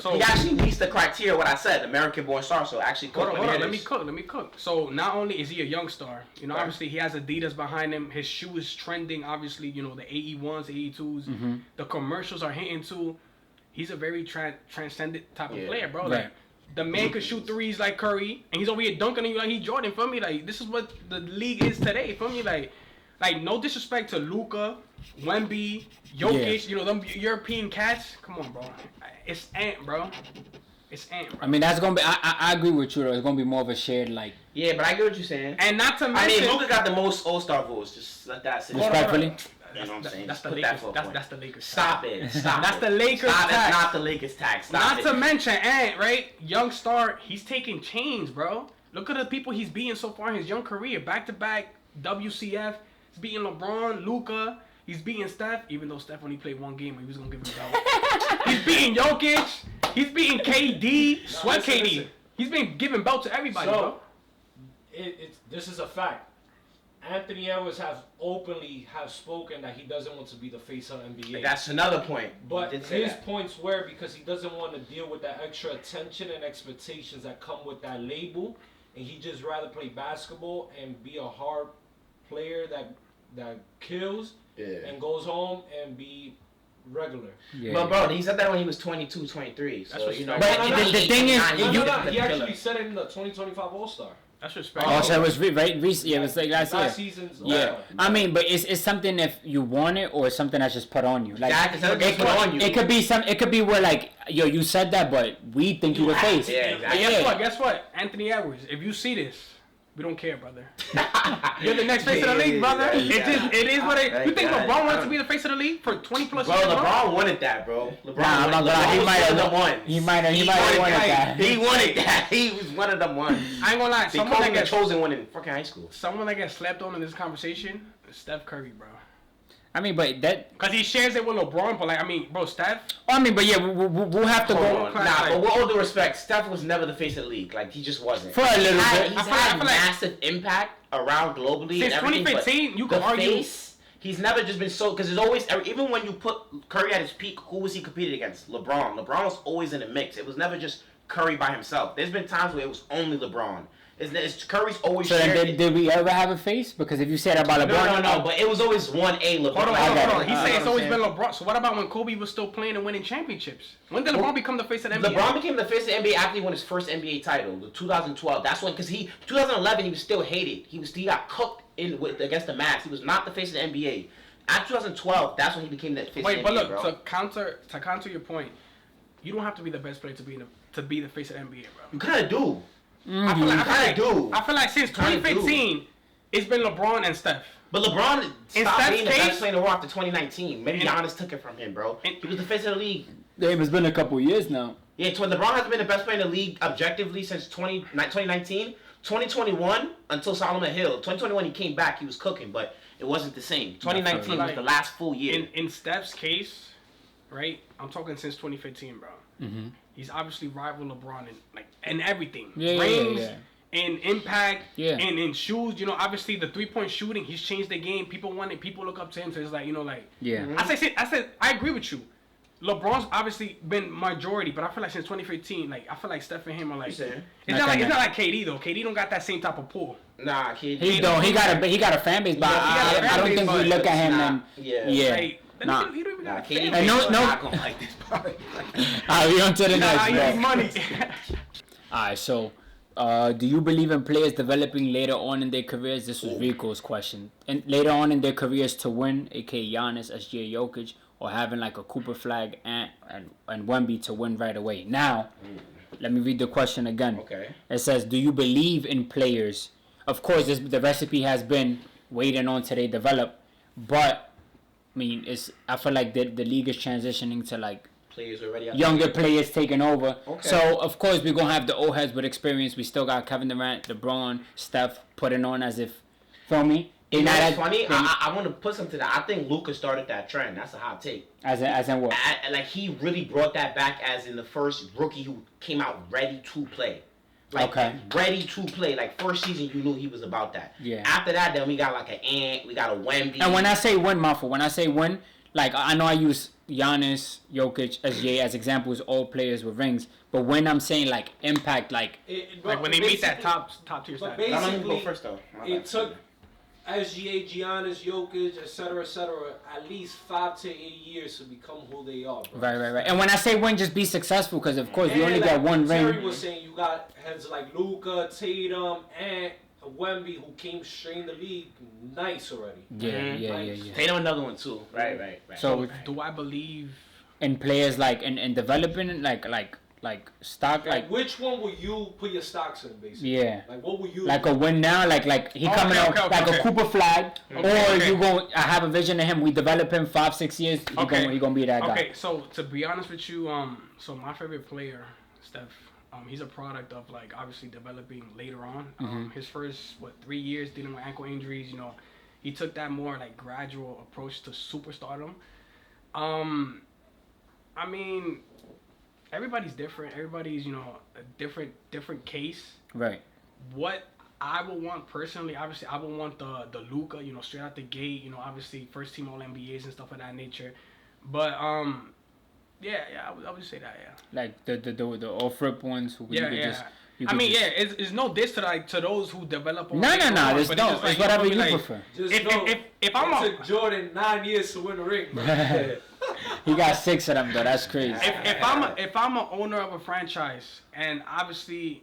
So he actually meets the criteria. What I said, American-born star. So actually, cook. Hold on. Let me cook. So not only is he a young star, obviously he has Adidas behind him. His shoe is trending. Obviously, the AE1s, AE2s. Mm-hmm. The commercials are hitting too. He's a very transcendent type of player, bro. Right. Like, the man could shoot threes like Curry, and he's over here dunking on you like he's Jordan. For me, like, this is what the league is today. For me, like no disrespect to Luka, Wemby, Jokic, them European cats. Come on, bro. It's Ant, bro. I mean, that's gonna be. I agree with you though. It's gonna be more of a shared like. Yeah, but I get what you're saying. And not to mention, Luka got the most All-Star votes. Just let that sit. Respectfully. You know what I'm saying? That's the Lakers. That's the Lakers. Stop it. That's the Lakers. Stop tax. It's not the Lakers tax. Not to mention, Ant, right? Young star, he's taking chains, bro. Look at the people he's beating so far in his young career. Back-to-back WCF. He's beating LeBron, Luka. He's beating Steph, even though Steph only played one game. He was gonna give him a belt. He's beating Jokic. He's beating KD. Sweat KD. Listen. He's been giving belt to everybody, bro. This is a fact. Anthony Edwards openly spoken that he doesn't want to be the face of the NBA. That's another point. But his points were because he doesn't want to deal with that extra attention and expectations that come with that label, and he just rather play basketball and be a hard player that kills and goes home and be regular. Yeah. But bro, he said that when he was 22, 23. So that's But the thing is, he actually said it in the 2025 All-Star. That's respect. Oh, so it was right recent. Yeah, it was like last year. Season's I mean, but it's something if you want it or something that's just put on you. Like it could be It could be where like you said that, but we think you were face. Yeah, exactly. Guess what? Anthony Edwards. If you see this, we don't care, brother. You're the next face of the league, brother. It is what it. You think LeBron wanted to be the face of the league for 20 plus years? Bro, LeBron wanted that, bro. I'm not gonna. He might have won. He might have wanted that. He wanted that. He was one of them ones. I ain't gonna lie. They called him the chosen one in fucking high school. Someone that gets slept on in this conversation is Steph Curry, bro. I mean, but that... Because he shares it with LeBron, but, like, I mean, bro, Steph... I mean, but yeah, we'll have to go... But with all due respect, Steph was never the face of the league. Like, he just wasn't. For a little bit. He's had massive impact around globally since and everything. 2015, you can argue... Face, he's never just been so... Because there's always... Even when you put Curry at his peak, who was he competing against? LeBron. LeBron was always in the mix. It was never just Curry by himself. There's been times where it was only LeBron. Curry's always so then did we ever have a face? Because if you said about LeBron... No, but it was always 1A LeBron. Hold on. He said it's always been LeBron. So what about when Kobe was still playing and winning championships? When did LeBron become the face of the NBA? LeBron became the face of the NBA after he won his first NBA title, the 2012. That's when, because 2011 he was still hated. He got cooked against the Mavs. He was not the face of the NBA. After 2012, that's when he became the face of the NBA, but look, bro. to counter your point, you don't have to be the best player to be the face of the NBA, bro. You kind of do. I feel like since 2015, it's been LeBron and Steph. But LeBron stopped being the best player in the world after 2019. Maybe Giannis took it from him, bro. He was the face of the league. Damn, it's been a couple years now. Yeah, LeBron has been the best player in the league objectively since 2019. 2021 until Solomon Hill. 2021 he came back, he was cooking, but it wasn't the same. 2019 was the last full year. In Steph's case, right? I'm talking since 2015, bro. Mm-hmm. He's obviously rival LeBron in everything. Rings, in impact, and in shoes. You know, obviously the 3-point shooting, he's changed the game. People look up to him. So it's like, you know, like I said, I agree with you. LeBron's obviously been majority, but I feel like since 2015, like I feel like Steph and him are like it's not like KD though. KD don't got that same type of pull. Nah, KD he don't. He got a fan base, but I don't think we look at him and Like, nah. He don't even got a fan base. No. Not gonna like this part. We on to the next. Nah, money. Alright, so do you believe in players developing later on in their careers? This was Rico's question. And later on in their careers to win, aka Giannis, SGA, Jokic, or having like a Cooper Flag and Wemby to win right away. Now, let me read the question again. Okay. It says, do you believe in players? Of course, the recipe has been waiting on till they develop, but I mean, I feel like the league is transitioning to like players already younger players taking over. Okay. So of course we're gonna have the old heads with experience. We still got Kevin Durant, LeBron, Steph putting on as if, feel me? You know what's funny? I want to put something to that. I think Luka started that trend. That's a hot take. As in what? Like, he really brought that back as in the first rookie who came out ready to play. Like, ready to play. Like, first season, you knew he was about that. Yeah. After that, then we got like an Ant, we got a Wemby. And when I say win, like, I know I use Giannis, Jokic, SGA as examples, all players with rings. But when I'm saying, like, impact, like when they meet that top tier stat. Basically, I'm going to go first, though. It took SGA, Giannis, Jokic, etc., at least 5 to 8 years to become who they are, bro. Right. And when I say win, just be successful, because of course we only got one ring. Terry was saying you got heads like Luka, Tatum, and Wemby, who came straight in the league nice already. Yeah. Tatum another one too. Right. So do I believe in players like in developing like stock like which one will you put your stocks in basically? Yeah. Like what will you like a win now like he coming out like a Cooper Flag you go I have a vision of him, we develop him 5-6 years he gonna be that guy. Okay, so to be honest with you, so my favorite player, Steph, he's a product of like obviously developing later on. His first 3 years dealing with ankle injuries, you know, he took that more like gradual approach to superstardom. I mean, everybody's different. Everybody's, you know, a different case. Right. What I would want personally, obviously, I would want the Luka, you know, straight out the gate. You know, obviously, first team All NBAs and stuff of that nature. But yeah, I would say that, yeah. Like the off-rip ones who just. It's no diss to those who develop. No. It's whatever you prefer. If I'm took Jordan 9 years to win a ring, bro. He got 6 of them though. That's crazy. If I'm an owner of a franchise and obviously,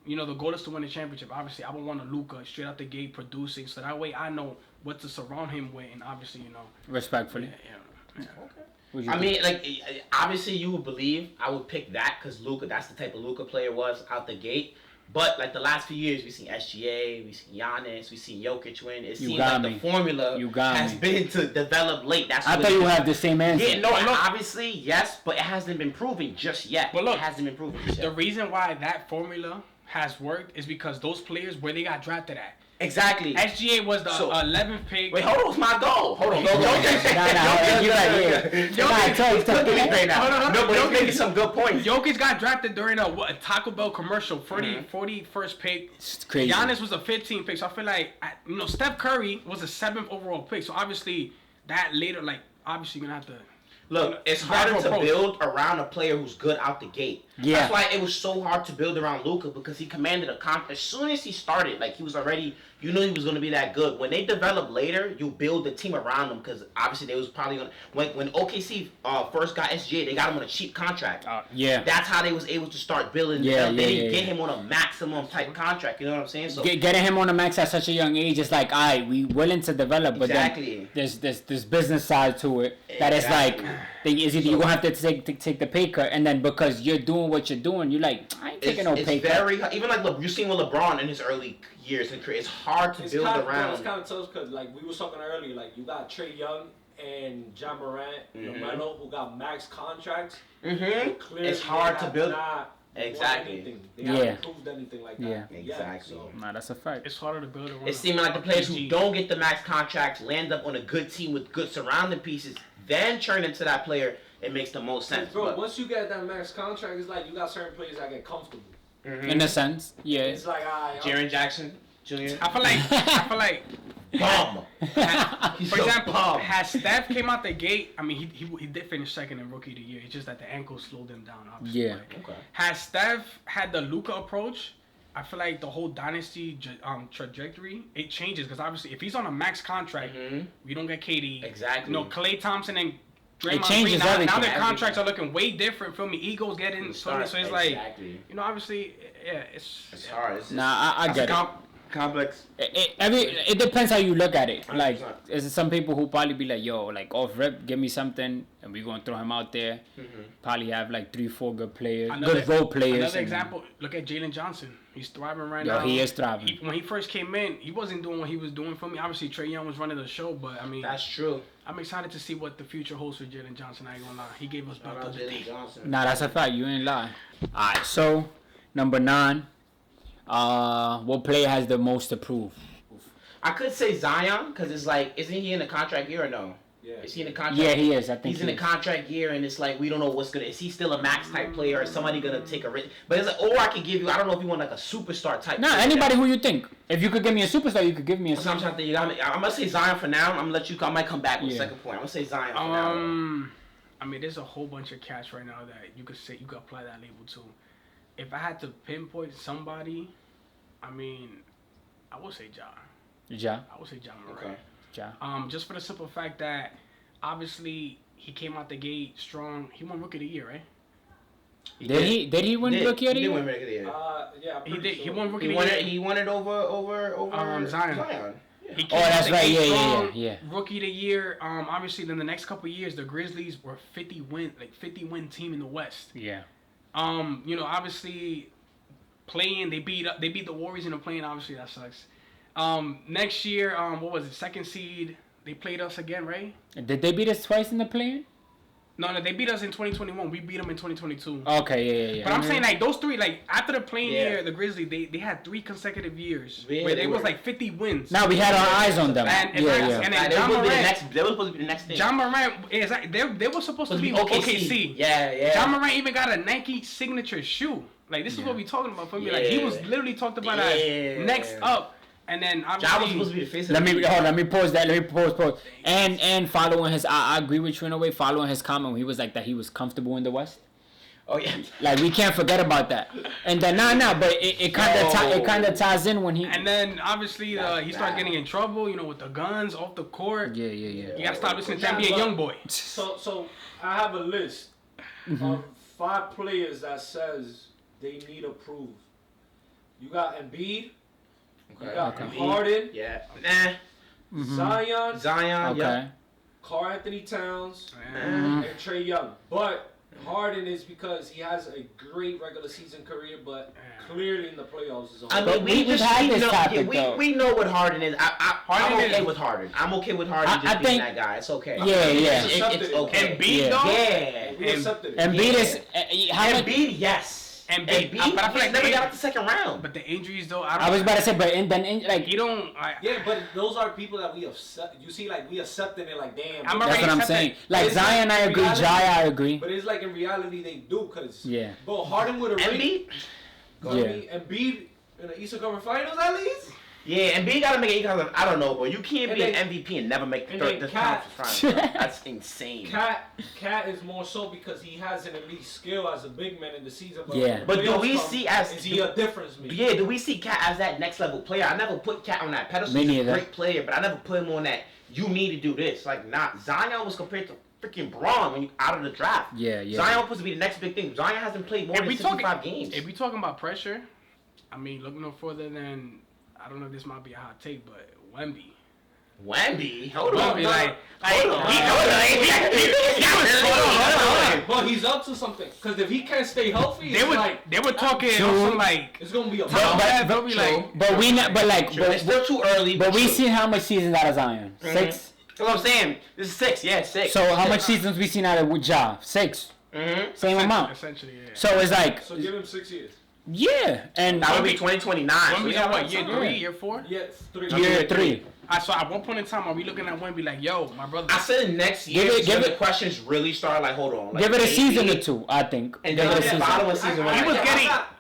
you know, the goal is to win the championship. Obviously, I would want a Luka straight out the gate producing, so that way I know what to surround him with, and obviously, you know, respectfully. Yeah. Okay. I mean, like, obviously you would believe I would pick that because Luka, that's the type of Luka player was out the gate. But, like, the last few years, we've seen SGA, we've seen Giannis, we've seen Jokic win. It seems like the formula has been to develop late. I thought you have the same answer. Yeah, no, obviously, yes, but it hasn't been proven just yet. But look, it hasn't been proven just yet. The reason why that formula has worked is because those players, where they got drafted at. Exactly. SGA was the 11th pick. Wait, hold on, it's my goal. Hold on. No, but he's making some good points. Jokic got drafted during a Taco Bell commercial, 41st pick. It's crazy. Giannis was a 15th pick, so I feel like, you know, Steph Curry was a 7th overall pick. So obviously, that later, like, obviously you're going to have to. Look, it's harder to build around a player who's good out the gate. Yeah. That's why it was so hard to build around Luka, because he commanded a contract. As soon as he started, like, he was already, you knew he was going to be that good. When they develop later, you build the team around him, because obviously they was probably going to, when OKC first got SGA, they got him on a cheap contract. Yeah. That's how they was able to start building. They didn't get him on a maximum type contract, you know what I'm saying? So getting him on a max at such a young age is like, we willing to develop, but then there's this business side to it that is like, is either you're going to have to take the pay cut, and then because you're doing what you're doing, you're like, I ain't taking no pay cut. Even like you've seen with LeBron in his early years in career, it's hard to build around. It's kind of tough because, like we were talking earlier, like you got Trae Young and John Morant, LaMelo, who got max contracts. It's hard to build. Exactly. They haven't proved anything like that. Yeah, exactly. So. Nah, that's a fact. It's harder to build around. It's seeming like the players who don't get the max contracts land up on a good team with good surrounding pieces, then turn into that player. It makes the most sense. Bro, once you get that max contract, it's like you got certain players that get comfortable. In a sense, yeah. It's like, Jaren Jackson Jr. I feel like. Bomb. For example, has Steph came out the gate, I mean, he did finish second in Rookie of the Year. It's just that the ankle slowed him down, obviously. Yeah. Okay. Has Steph had the Luka approach, I feel like the whole dynasty trajectory, it changes. Because obviously, if he's on a max contract, we don't get KD. Exactly. You know, Klay Thompson and Draymond It changes Green, everything. now their contracts are looking way different. Feel me? Egos getting, so it's like, you know, obviously, yeah, it's hard. I get it. Complex. It depends how you look at it. 100%. Like, there's some people who probably be like, yo, like off rip, give me something, and we're gonna throw him out there. Probably have like 3-4 good players, good role players. Another example, look at Jalen Johnson. He's thriving right now. He is thriving. When he first came in, he wasn't doing what he was doing for me. Obviously, Trae Young was running the show, but I mean, that's true. I'm excited to see what the future holds for Jalen Johnson. I ain't gonna lie, he gave us both the other day. Nah, that's a fact. You ain't lying. All right, so number 9. What player has the most to prove? I could say Zion, because it's like, isn't he in a contract year or no? Yeah. Is he in a contract? Yeah, he is. I think he's in a contract year, and it's like we don't know what's gonna. Is he still a max type player, or is somebody gonna take a risk? But it's like, or I could give you. I don't know if you want like a superstar type. Nah, anybody who you think. If you could give me a superstar, you could give me a. I'm trying to think. I'm gonna say Zion for now. I'm gonna let you. I might come back with a second point. I'm gonna say Zion for now. I mean, there's a whole bunch of cats right now that you could say you could apply that label to. If I had to pinpoint somebody, I mean, I would say Ja. Ja. I would say Ja Morant. Okay. Ja. Just for the simple fact that obviously he came out the gate strong. He won Rookie of the Year, right? Did he win Rookie of the Year? He did win Rookie of the Year. Yeah, He did. sure. He won Rookie of the Year. He won it over Zion. Yeah. He came that's out the right. gate strong, Yeah. Rookie of the Year. Obviously, in the next couple of years, the Grizzlies were 50 win team in the West. Yeah. You know, obviously, they beat the Warriors in the play-in. Obviously, that sucks. Next year, what was it? Second seed. They played us again, right? Did they beat us twice in the play-in? No, they beat us in 2021. We beat them in 2022. Okay, yeah. But I'm saying, like, those three, like, after the play-in year, the Grizzlies, they had 3 consecutive years where they was, like, 50 wins. Now we had our eyes on them. And then Ja Morant, they were supposed to be the next thing. Ja Morant, they were supposed to be OKC. Yeah. Ja Morant even got a Nike signature shoe. Like, this is what we talking about for me. Like, he was literally talked about as next up. And then obviously, Ja was supposed to be the face of Let me pause that. Let me pause. And following his, I agree with you in a way. Following his comment, when he was like that, he was comfortable in the West. Oh yeah. Like we can't forget about that. And then but it kind of ties in when he. And then obviously he started getting in trouble. You know, with the guns off the court. Yeah. You gotta stop listening to NBA YoungBoy. So I have a list of 5 players that says they need a prove. You got Embiid. You got Harden. Yeah. Zion. Okay. Yeah. Karl Anthony Towns. And Trae Young. But Harden is because he has a great regular season career, but clearly in the playoffs is on. I mean, we know what Harden is. I'm okay with Harden. I'm okay with Harden just being that guy. It's okay. Yeah. It's okay. Embiid, though? Yeah. Embiid is Embiid, yes. Embiid, but I feel like never got out the second round. But the injuries, though, I was about to say, but then like he don't. Yeah, but those are people that we accept. You see, like we accepted it, like damn. That's what I'm saying. Like Zion, I agree. Jai, I agree. But it's like in reality they do, cause yeah. Bro, Harden with a ring. Embiid in the Eastern Conference Finals at least. Yeah, Embiid gotta make it. I don't know, bro. You can't be an MVP and never make the conference finals. That's insane. Cat is more so because he has an elite skill as a big man in the season. But do we see is he a difference maker? Yeah, do we see Cat as that next level player? I never put Cat on that pedestal. He's a great player, but I never put him on that. You need to do this. Like, Zion was compared to freaking Braun when you out of the draft. Yeah. Zion was supposed to be the next big thing. Zion hasn't played more than 65 games. If we talking about pressure, I mean, look no further than. I don't know if this might be a hot take, but Wemby. Hold on. But he's up to something. Because if he can't stay healthy, they were talking some like it's gonna be a it's still too early. But we seen how much seasons out of Zion. 6. That's what I'm saying. This is 6. Yeah, 6. So how much seasons we seen out of Ja? 6. Mm-hmm. Same amount. Essentially, yeah. So it's like. So give him 6 years. Yeah, and that would be 2029. Wemby's on what, year 3, year 4? Yes, 3. Year 3. So at one point in time, are we looking at Wemby like, yo, my brother? I said next year. The questions really start. Like, hold on. Like, give it a season or 2, I think. And give then it a season. Following season.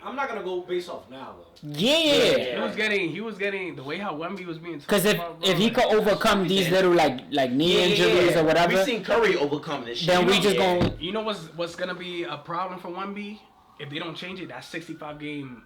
I'm not gonna go based off now though. Yeah. He was getting the way how Wemby was being. Because if he could overcome these little like knee injuries or whatever, we've seen Curry overcome this shit. Then we just gonna. You know what's gonna be a problem for Wemby? If they don't change it, that 65 game.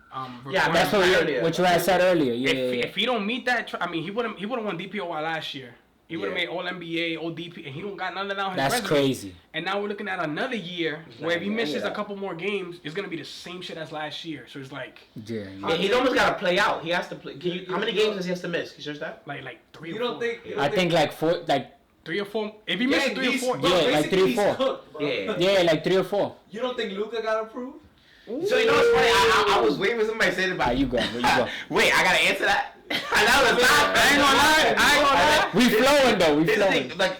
Yeah, that's what you had said earlier. Yeah, if he don't meet that, I mean, he wouldn't won DPOY last year. He would have made All NBA, All DP, and he don't got none of that on his That's resume. crazy. And now we're looking at another year where if he misses a couple more games, it's gonna be the same shit as last year. So it's like, he's almost got to play out. He has to play. How many games does he have to miss? Can you search that? Like 3 you or don't 4. Think? I think like 4, like 3 or 4. If he misses 3 or 4, like 3 or 4. Cooked, yeah, like 3 or 4. You don't think Luka got approved? So you know what's funny? I was waiting for somebody to say it about you go. Wait, I gotta answer that. I ain't gonna lie. We flowing though. We flowing. Like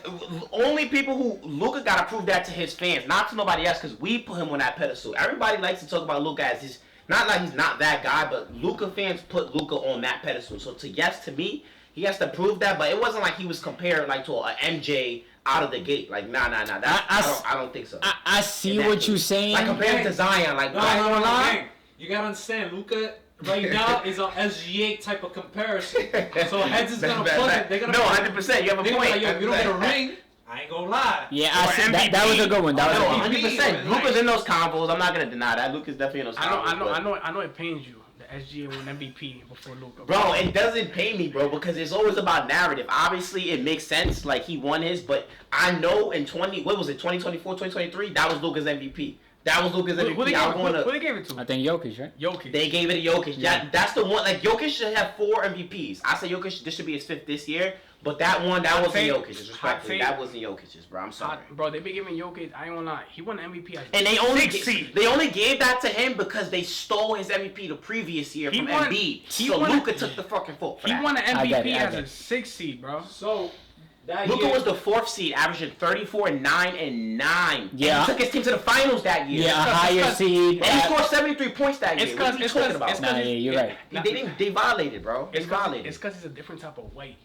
only people who Luka gotta prove that to his fans, not to nobody else, because we put him on that pedestal. Everybody likes to talk about Luka as his. Not like he's not that guy, but Luka fans put Luka on that pedestal. So to me, he has to prove that. But it wasn't like he was compared like to a MJ. Out of the gate, like nah. I don't think so. I see what you're saying. Like compared to Zion, like no. You gotta understand, Luka right now is on SGA type of comparison. So heads is gonna put it. They're gonna 100%. You have a point. Like, yo, if you don't get a ring, I ain't gonna lie. Yeah, that was a good one. That was 100%. Luka's in those combos. I'm not gonna deny that. Luka's definitely in those combos. I know it pains you. SGA won MVP before Luka. Bro, it doesn't pay me, bro, because it's always about narrative. Obviously, it makes sense, like he won his, but I know in 2024, 2023, that was Luka's MVP. That was Luka's MVP. Who they gave it to? I think Jokic, right? Jokic. They gave it to Jokic. Yeah. That's the one. Like Jokic should have 4 MVPs. I say Jokic. This should be his 5th this year. But that wasn't Jokic's. Respectfully, that wasn't Jokic's, bro. I'm sorry, bro. They been giving Jokic. I ain't gonna lie. He won MVP. And they only gave that to him because they stole his MVP the previous year from Embiid. So Luka took the fucking fault for that. He won an MVP as a 6th seed, bro. So. Luka was the 4th seed, averaging 34, 9, and 9. Yeah. And he took his team to the finals that year. Yeah, a higher seed. And he scored 73 points that year. What are you talking about? You're right. They violated, bro. They violated. It's because it's a different type of white.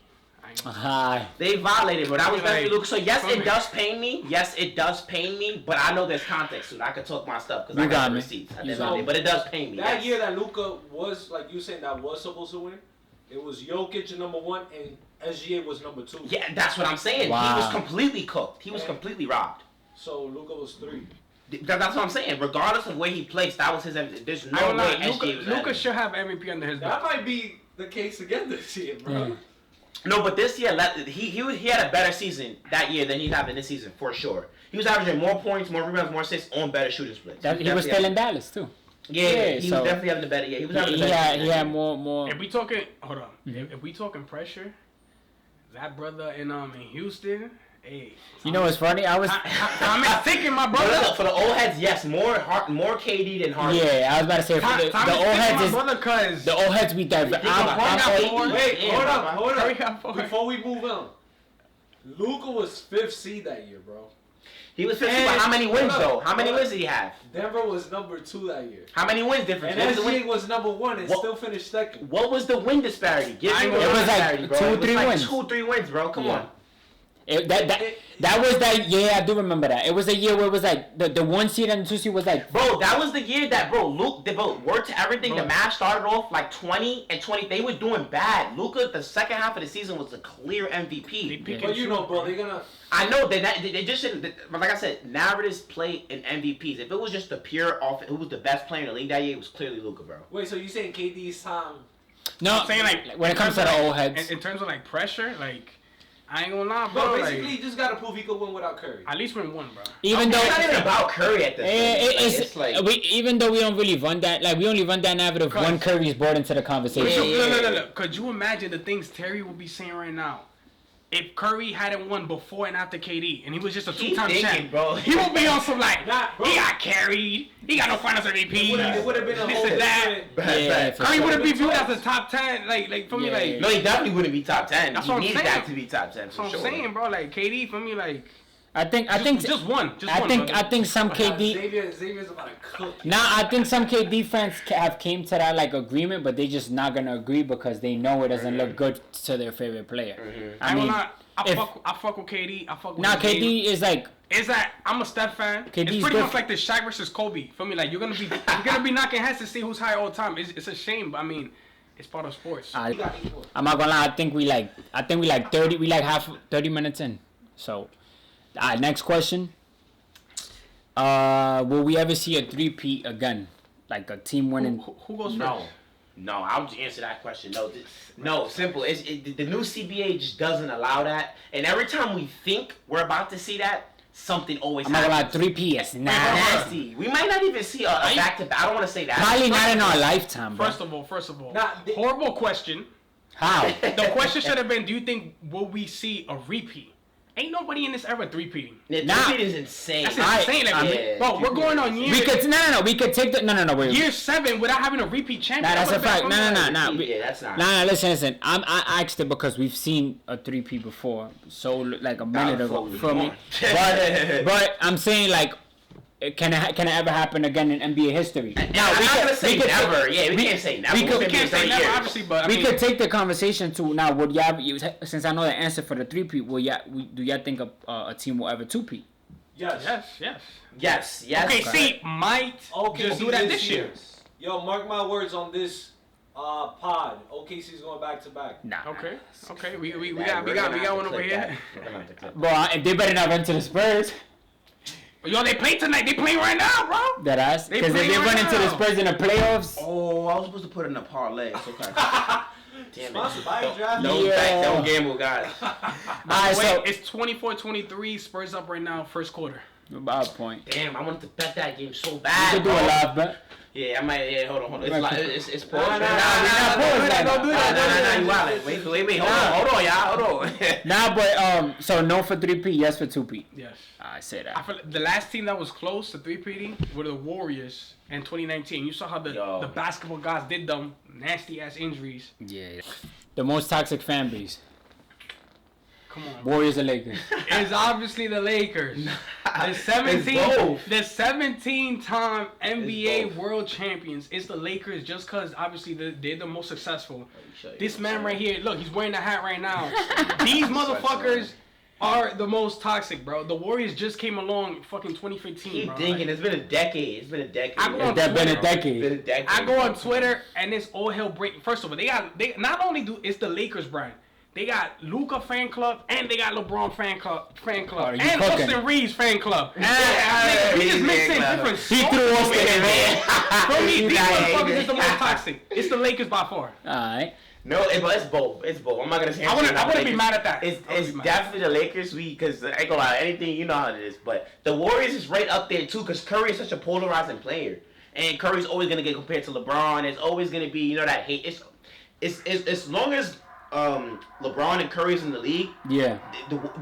They violated, bro. That was definitely Luka. So yes, it does pain me. But I know there's context to it. I can talk my stuff because I got receipts. But it does pain me. That year that Luka was, like you saying, that was supposed to win, it was Jokic number 1 and SGA was number 2. Yeah, that's what I'm saying. Wow. He was completely cooked. He was completely robbed. So Luka was 3. That's what I'm saying. Regardless of where he placed, that was his MVP. There's no way SGA was Luka should have MVP under his belt. That might be the case again this year, bro. Yeah. No, but this year, he had a better season that year than he had in this season, for sure. He was averaging more points, more rebounds, more assists on better shooting splits. He was still in Dallas, too. Yeah, he was definitely having the better. Yeah, he was having the better. He had more. If we talking, hold on. If we talking pressure, that brother in Houston, hey. You know what's funny? I'm thinking my brother. For the old heads, yes, more KD than Harden. Yeah, I was about to say the old heads the old heads beat that. Wait, hold up. Before we move on, Luka was 5th seed that year, bro. He was 5th seed, but how many wins though? How many wins did he have? Denver was number 2 that year. How many wins difference? And SGA was number 1 and still finished 2nd. What was the win disparity? It was like 2-3 wins. 2-3 wins, bro. Come on. That was that. Yeah, I do remember that. It was a year where it was like the 1 seed and the 2 seed was like. Bro, that was the year that word to everything. Bro. The Mavs started off like 20 and 20. They were doing bad. Luka, the second half of the season was a clear MVP. But you know, bro, they're gonna. I know they just shouldn't. But like I said, narratives play in MVPs. If it was just the pure who was the best player in the league that year, it was clearly Luka, bro. Wait, so you saying KD's time? No, I'm saying like when it comes to the old heads. In terms of like pressure, like. I ain't gonna lie, bro. Basically, you just gotta prove he could win without Curry. At least win 1, bro. Even though it's not even about Curry at this point. It's like even though we don't really run that, like we only run that narrative when Curry's brought into the conversation. Look. Could you imagine the things Terry would be saying right now? If Curry hadn't won before and after KD, and he was just a 2-time champ, bro, he would be on some like, he got carried, he got no finals MVP. It would have been a whole different. Curry wouldn't be viewed as the top 10, like for me, like. No, he definitely wouldn't be top 10. That's he what I'm needed saying. that to be top 10. That's what I'm saying, bro. Like KD, for me, like. I think just one. I think some KD. Xavier's about to cook. I think some KD fans have came to that like agreement, but they just not gonna agree because they know it doesn't look good to their favorite player. I mean, I fuck with KD. I fuck with. Now KD is like. It's that I'm a Steph fan. KD's it's pretty much like the Shaq versus Kobe. For me, like you're gonna be knocking heads to see who's high all the time. It's a shame, but I mean, it's part of sports. I'm not gonna lie. I think we like 30. We like 30 minutes in. So, next question. Will we ever see a 3-peat again? Like a team winning? Who goes first? No, I'll just answer that question. No, simple. The new CBA just doesn't allow that. And every time we think we're about to see that, something always happens. I'm not gonna lie, 3-peat is nasty. We might not even see a back-to-back. I don't want to say that. Probably not in our lifetime, bro. First of all. Horrible question. How? The question should have been, do you think will we see a repeat? Ain't nobody in this era 3-peating. Three-peat is insane. That's insane. Bro, we're going on years. We could take the wait. Year 7 without having a repeat champion. That's a fact. No. Yeah, that's not. Listen. I asked it because we've seen a 3-peat before, so like a minute ago. Feel me? But I'm saying like. Can it ever happen again in NBA history? Now we can't say never. We can't say never. We can't say never, obviously, but we could take the conversation to now. Would y'all? Since I know the answer for the 3-peat, do y'all think a team will ever 2-peat? Yes. Okay, see, might just do that this year. Yo, mark my words on this pod. OKC's going back to back. Nah. Okay. We got one over here. Bro, they better not run to the Spurs. Yo, they play tonight. They play right now, bro. That ass? Because if they run into the Spurs in the playoffs. Oh, I was supposed to put in a parlay. It's okay. Damn Sponsored by Draft. Don't gamble, guys. Alright, so it's 24-23. Spurs up right now, first quarter. About a point. Damn, I wanted to bet that game so bad. You could do a live bet. Yeah, I might. Yeah, hold on. It's paused. Nah, don't do that. You wildin'. Wait. Hold on, y'all. Hold on. Nah, but so no for 3-peat, yes for 2-peat. Yes. I say that. I feel like the last team that was close to 3-peating were the Warriors in 2019. You saw how the basketball guys did them nasty ass injuries. Yeah. The most toxic fan base. Come on. Warriors or Lakers? It's obviously the Lakers. The 17-time NBA World Champions. It's the Lakers just because obviously they're the most successful. This man right here, look, he's wearing the hat right now. These motherfuckers are the most toxic, bro. The Warriors just came along fucking 2015, Keep bro. thinking, it's been a decade. It's been a decade. I go on Twitter and it's all hell breaking. First of all, they not only do it's the Lakers brand. They got Luka fan club and they got LeBron fan club and Austin Reeves fan club. We just mixed in different. He threw Austin in there. For me, these motherfuckers is the most toxic. It's the Lakers by far. Alright. No, but it's both. I'm not gonna say. I wouldn't be mad at that. It's definitely the Lakers. Because I ain't gonna lie, anything you know how it is. But the Warriors is right up there too. Because Curry is such a polarizing player, and Curry's always gonna get compared to LeBron. It's always gonna be that hate. It's as long as LeBron and Curry's in the league. Yeah.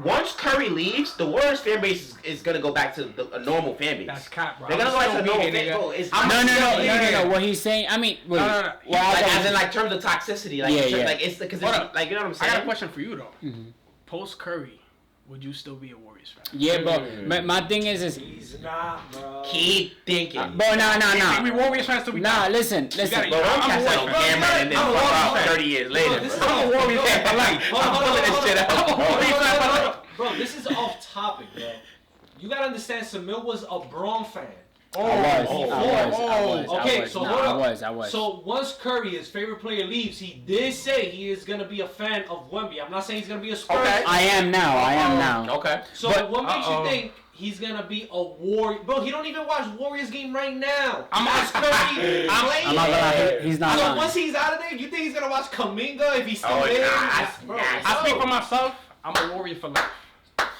Once Curry leaves, the Warriors fan base is gonna go back to a normal fan base. That's cap, bro. They're gonna go back to a normal fan base. No. What he's saying, I mean, wait. No. As in terms of toxicity, like it's because like you know what I'm saying. I got a question for you though. Mm-hmm. Post Curry, would you still be a Warriors fan? Yeah, bro. My thing is he's not, bro. Keep thinking. Bro, no. We Warriors fans till we die. listen. Bro, don't catch that on camera and then fuck out 30 years later. I'm a Warriors fan for life. I'm pulling this shit out. I'm a Warriors fan for life. Bro, this is off topic, bro. You gotta understand, Samil was a Braun fan. I was. So once Curry, his favorite player, leaves, he did say he is gonna be a fan of Wemby. I'm not saying he's gonna be a Spurs. Okay. I am now. Okay. So what makes you think he's gonna be a Warrior? Bro, he don't even watch Warriors game right now. I'm Curry. I'm not gonna lie. He's not. So once he's out of there, you think he's gonna watch Kuminga if he's still there? I speak for myself. I'm a Warrior for life.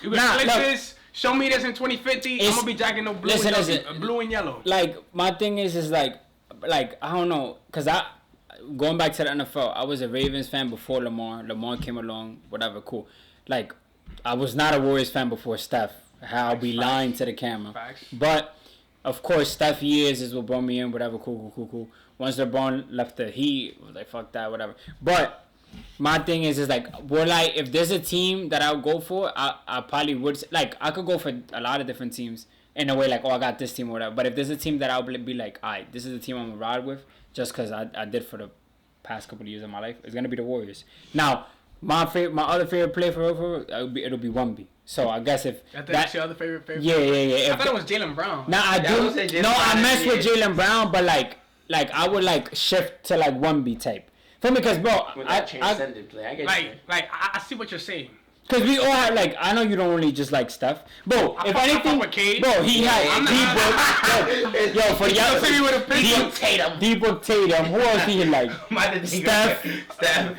You can click this. Show me this in 2050. I'm gonna be jacking no blue and yellow. Like my thing is like I don't know, cause going back to the NFL, I was a Ravens fan before Lamar. Lamar came along, whatever, cool. Like I was not a Warriors fan before Steph. I'll be lying to the camera. Facts. But of course, Steph years is what brought me in. Whatever, cool. Once LeBron left the Heat, I was like fuck that, whatever. But my thing is like, well, like if there's a team that I'll go for, I probably would like I could go for a lot of different teams in a way like, oh, I got this team or whatever. But if there's a team that I'll be like, alright, this is the team I'm gonna ride with, just because I did for the past couple of years of my life, it's gonna be the Warriors. Now, my other favorite player for it'll be Wemby. So I guess if that's your other favorite. Yeah. I thought it was Jaylen Brown. Nah, I do. No, I mess with Jaylen Brown, but like I would like shift to like Wemby type. For me, because bro, I transcendent play. I get I see what you're saying. Because we all have, like, I know you don't really just like Steph. Bro, if anything, bro, he had D-Book. Yo, for y'all see me with a picture. D-Book Tatum. Who else he like? Steph.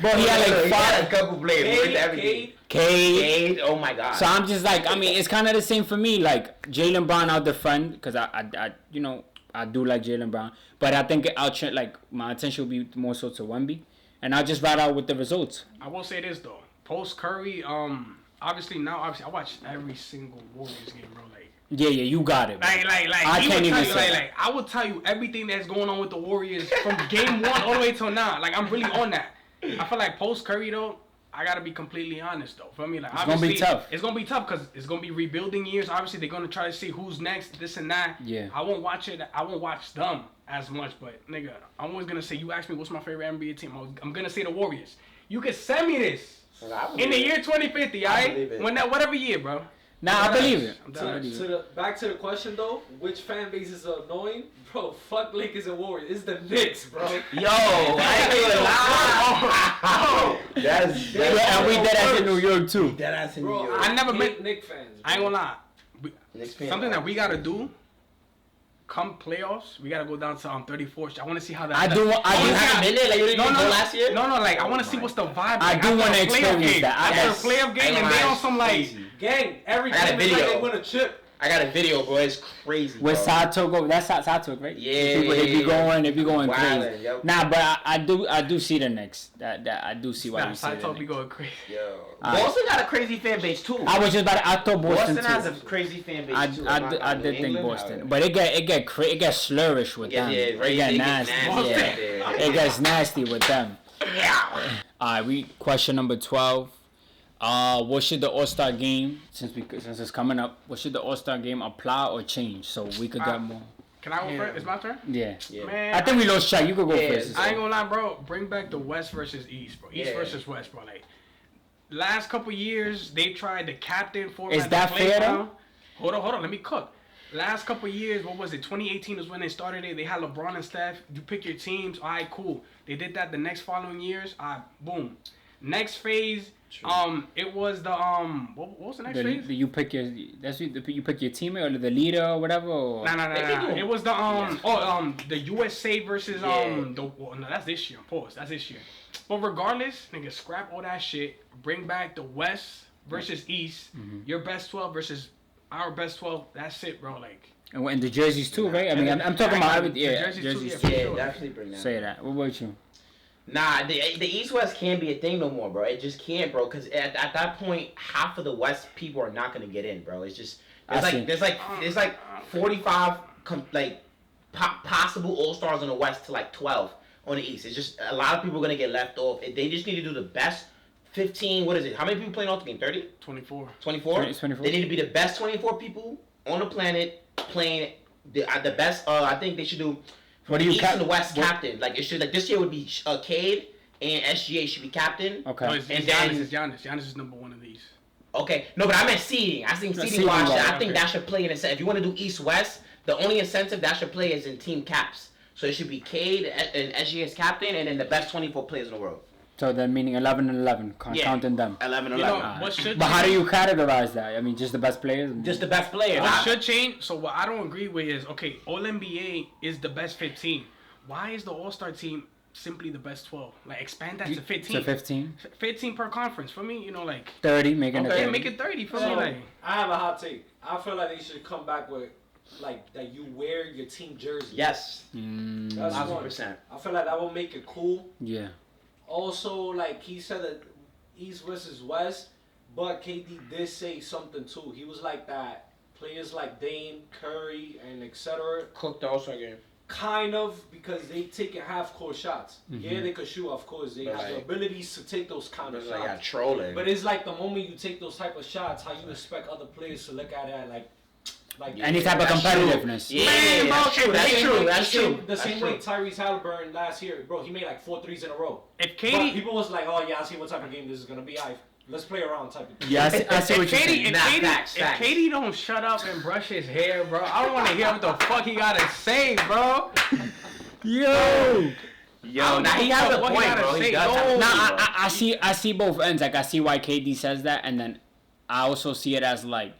Bro, he had like five. A couple players. Cade. Oh my God. So I'm just like, I mean, it's kind of the same for me. Like, Jaylen Brown out the front, because I you know, I do like Jaylen Brown. But I think like, my attention will be more so to Wemby. And I'll just ride out with the results. I will say this, though. Post Curry, obviously I watch every single Warriors game, bro. Like, yeah, you got it. Bro. Like, I can't even say. Like, I will tell you everything that's going on with the Warriors from game 1 all the way till now. Like, I'm really on that. I feel like post Curry though, I gotta be completely honest though. For me, like, it's gonna be tough. It's gonna be tough because it's gonna be rebuilding years. Obviously, they're gonna try to see who's next, this and that. Yeah. I won't watch it. I won't watch them as much. But nigga, I'm always gonna say. You ask me what's my favorite NBA team. I'm gonna say the Warriors. You can send me this. In the year 2050, alright? Whatever year, bro. Nah, I believe it. Back to the question though, which fan base is annoying? Bro, fuck Lakers and Warriors. It's the Knicks, bro. Yo, I ain't gonna lie. And we dead ass in New York too. Dead ass in New York. I never met Knicks fans. Bro. I ain't gonna lie. Something that we gotta do. Come playoffs, we gotta go down to 34th. I want to see how that. I do. Like you didn't go last year. No. Like I want to see what's the vibe. I do want to experience that. After a playoff game, and they on some like gang. Every game is like they win a chip. I got a video, bro. It's crazy. With Sato go, that's Sato, right? Yeah. If you going crazy. Yep. Nah, but I do see the Knicks. That I do see why you say Sato be going crazy. Yo. Boston got a crazy fan base too. I was just about to, I thought Boston too. Has a crazy fan base too. I did think Boston, but it get slurish with them. Yeah, it get nasty. Yeah. It gets nasty with them. Yeah. Alright, we question number 12. What should the All-Star game, since it's coming up, what should the All-Star game apply or change so we could get more? Can I go first? It's my turn? Yeah. Man, I think we lost track. You could go first. I ain't gonna lie, bro. Bring back the West versus East, bro. East versus West, bro. Like, last couple years, they tried the captain format. Is that fair, though? Hold on. Let me cook. Last couple years, what was it? 2018 was when they started it. They had LeBron and Steph. You pick your teams. All right, cool. They did that the next following years. Boom. Next phase. True. It was the what was the next phase? You pick your you pick your teammate or the leader or whatever. Or? Nah. It was the the USA versus no, that's this year. Pause. That's this year. But regardless, nigga, scrap all that shit. Bring back the West versus East. Mm-hmm. Your best 12 versus our best 12. That's it, bro. Like. And the jerseys too, right? I mean, I'm talking about everything. Yeah, jerseys too. Yeah, sure. definitely bring that. Say that. What about you? Nah, the East-West can't be a thing no more, bro. It just can't, bro. Because at that point, half of the West people are not gonna get in, bro. It's just there's like 45 possible All-Stars in the West to like 12 on the East. It's just a lot of people are gonna get left off. They just need to do the best 15. What is it? How many people playing off the game? 30? 24. 24. They need to be the best 24 people on the planet playing the best. I think they should do. What do you East and the West captain? Like it should this year would be Cade and SGA should be captain. Okay. No, Giannis is number one of these. Okay. No, but I meant seeding. I think seeding wise, I think that should play in incentive. If you want to do East West, the only incentive that should play is in team caps. So it should be Cade and SGA as captain, and then the best 24 players in the world. So then meaning 11 and 11, counting them. 11 and 11. But how do you categorize that? I mean, just the best players? Just the best players. What should change? So what I don't agree with is, okay, All-NBA is the best 15. Why is the All-Star team simply the best 12? Like, expand that to 15. To 15? 15 per conference. For me, 30, making it 30. Make it 30 for me. Like, I have a hot take. I feel like they should come back with, like, that you wear your team jersey. Yes. That's 100%. I feel like that will make it cool. Yeah. Also, like he said that East versus West, but KD did say something too. He was like that players like Dame, Curry, and etc. Cooked the All-Star game. kind of, because they taking half-court shots. Yeah, they could shoot, of course. They have the abilities to take those kind of shots. Like trolling. But it's like the moment you take those type of shots, how you expect other players to look at it like any type of competitiveness. True. Yeah, that's true. The same way Tyrese Halliburton last year, bro, he made like 4 threes in a row. If KD, people was like, oh yeah, I see what type of game this is gonna be. Let's play around type of thing. Yeah, I see what you're saying. If KD don't shut up and brush his hair, bro, I don't want to hear what the fuck he gotta say, bro. Yo, now he has a point, bro. He does have a point, I see both ends. Like I see why KD says that, and then I also see it as like,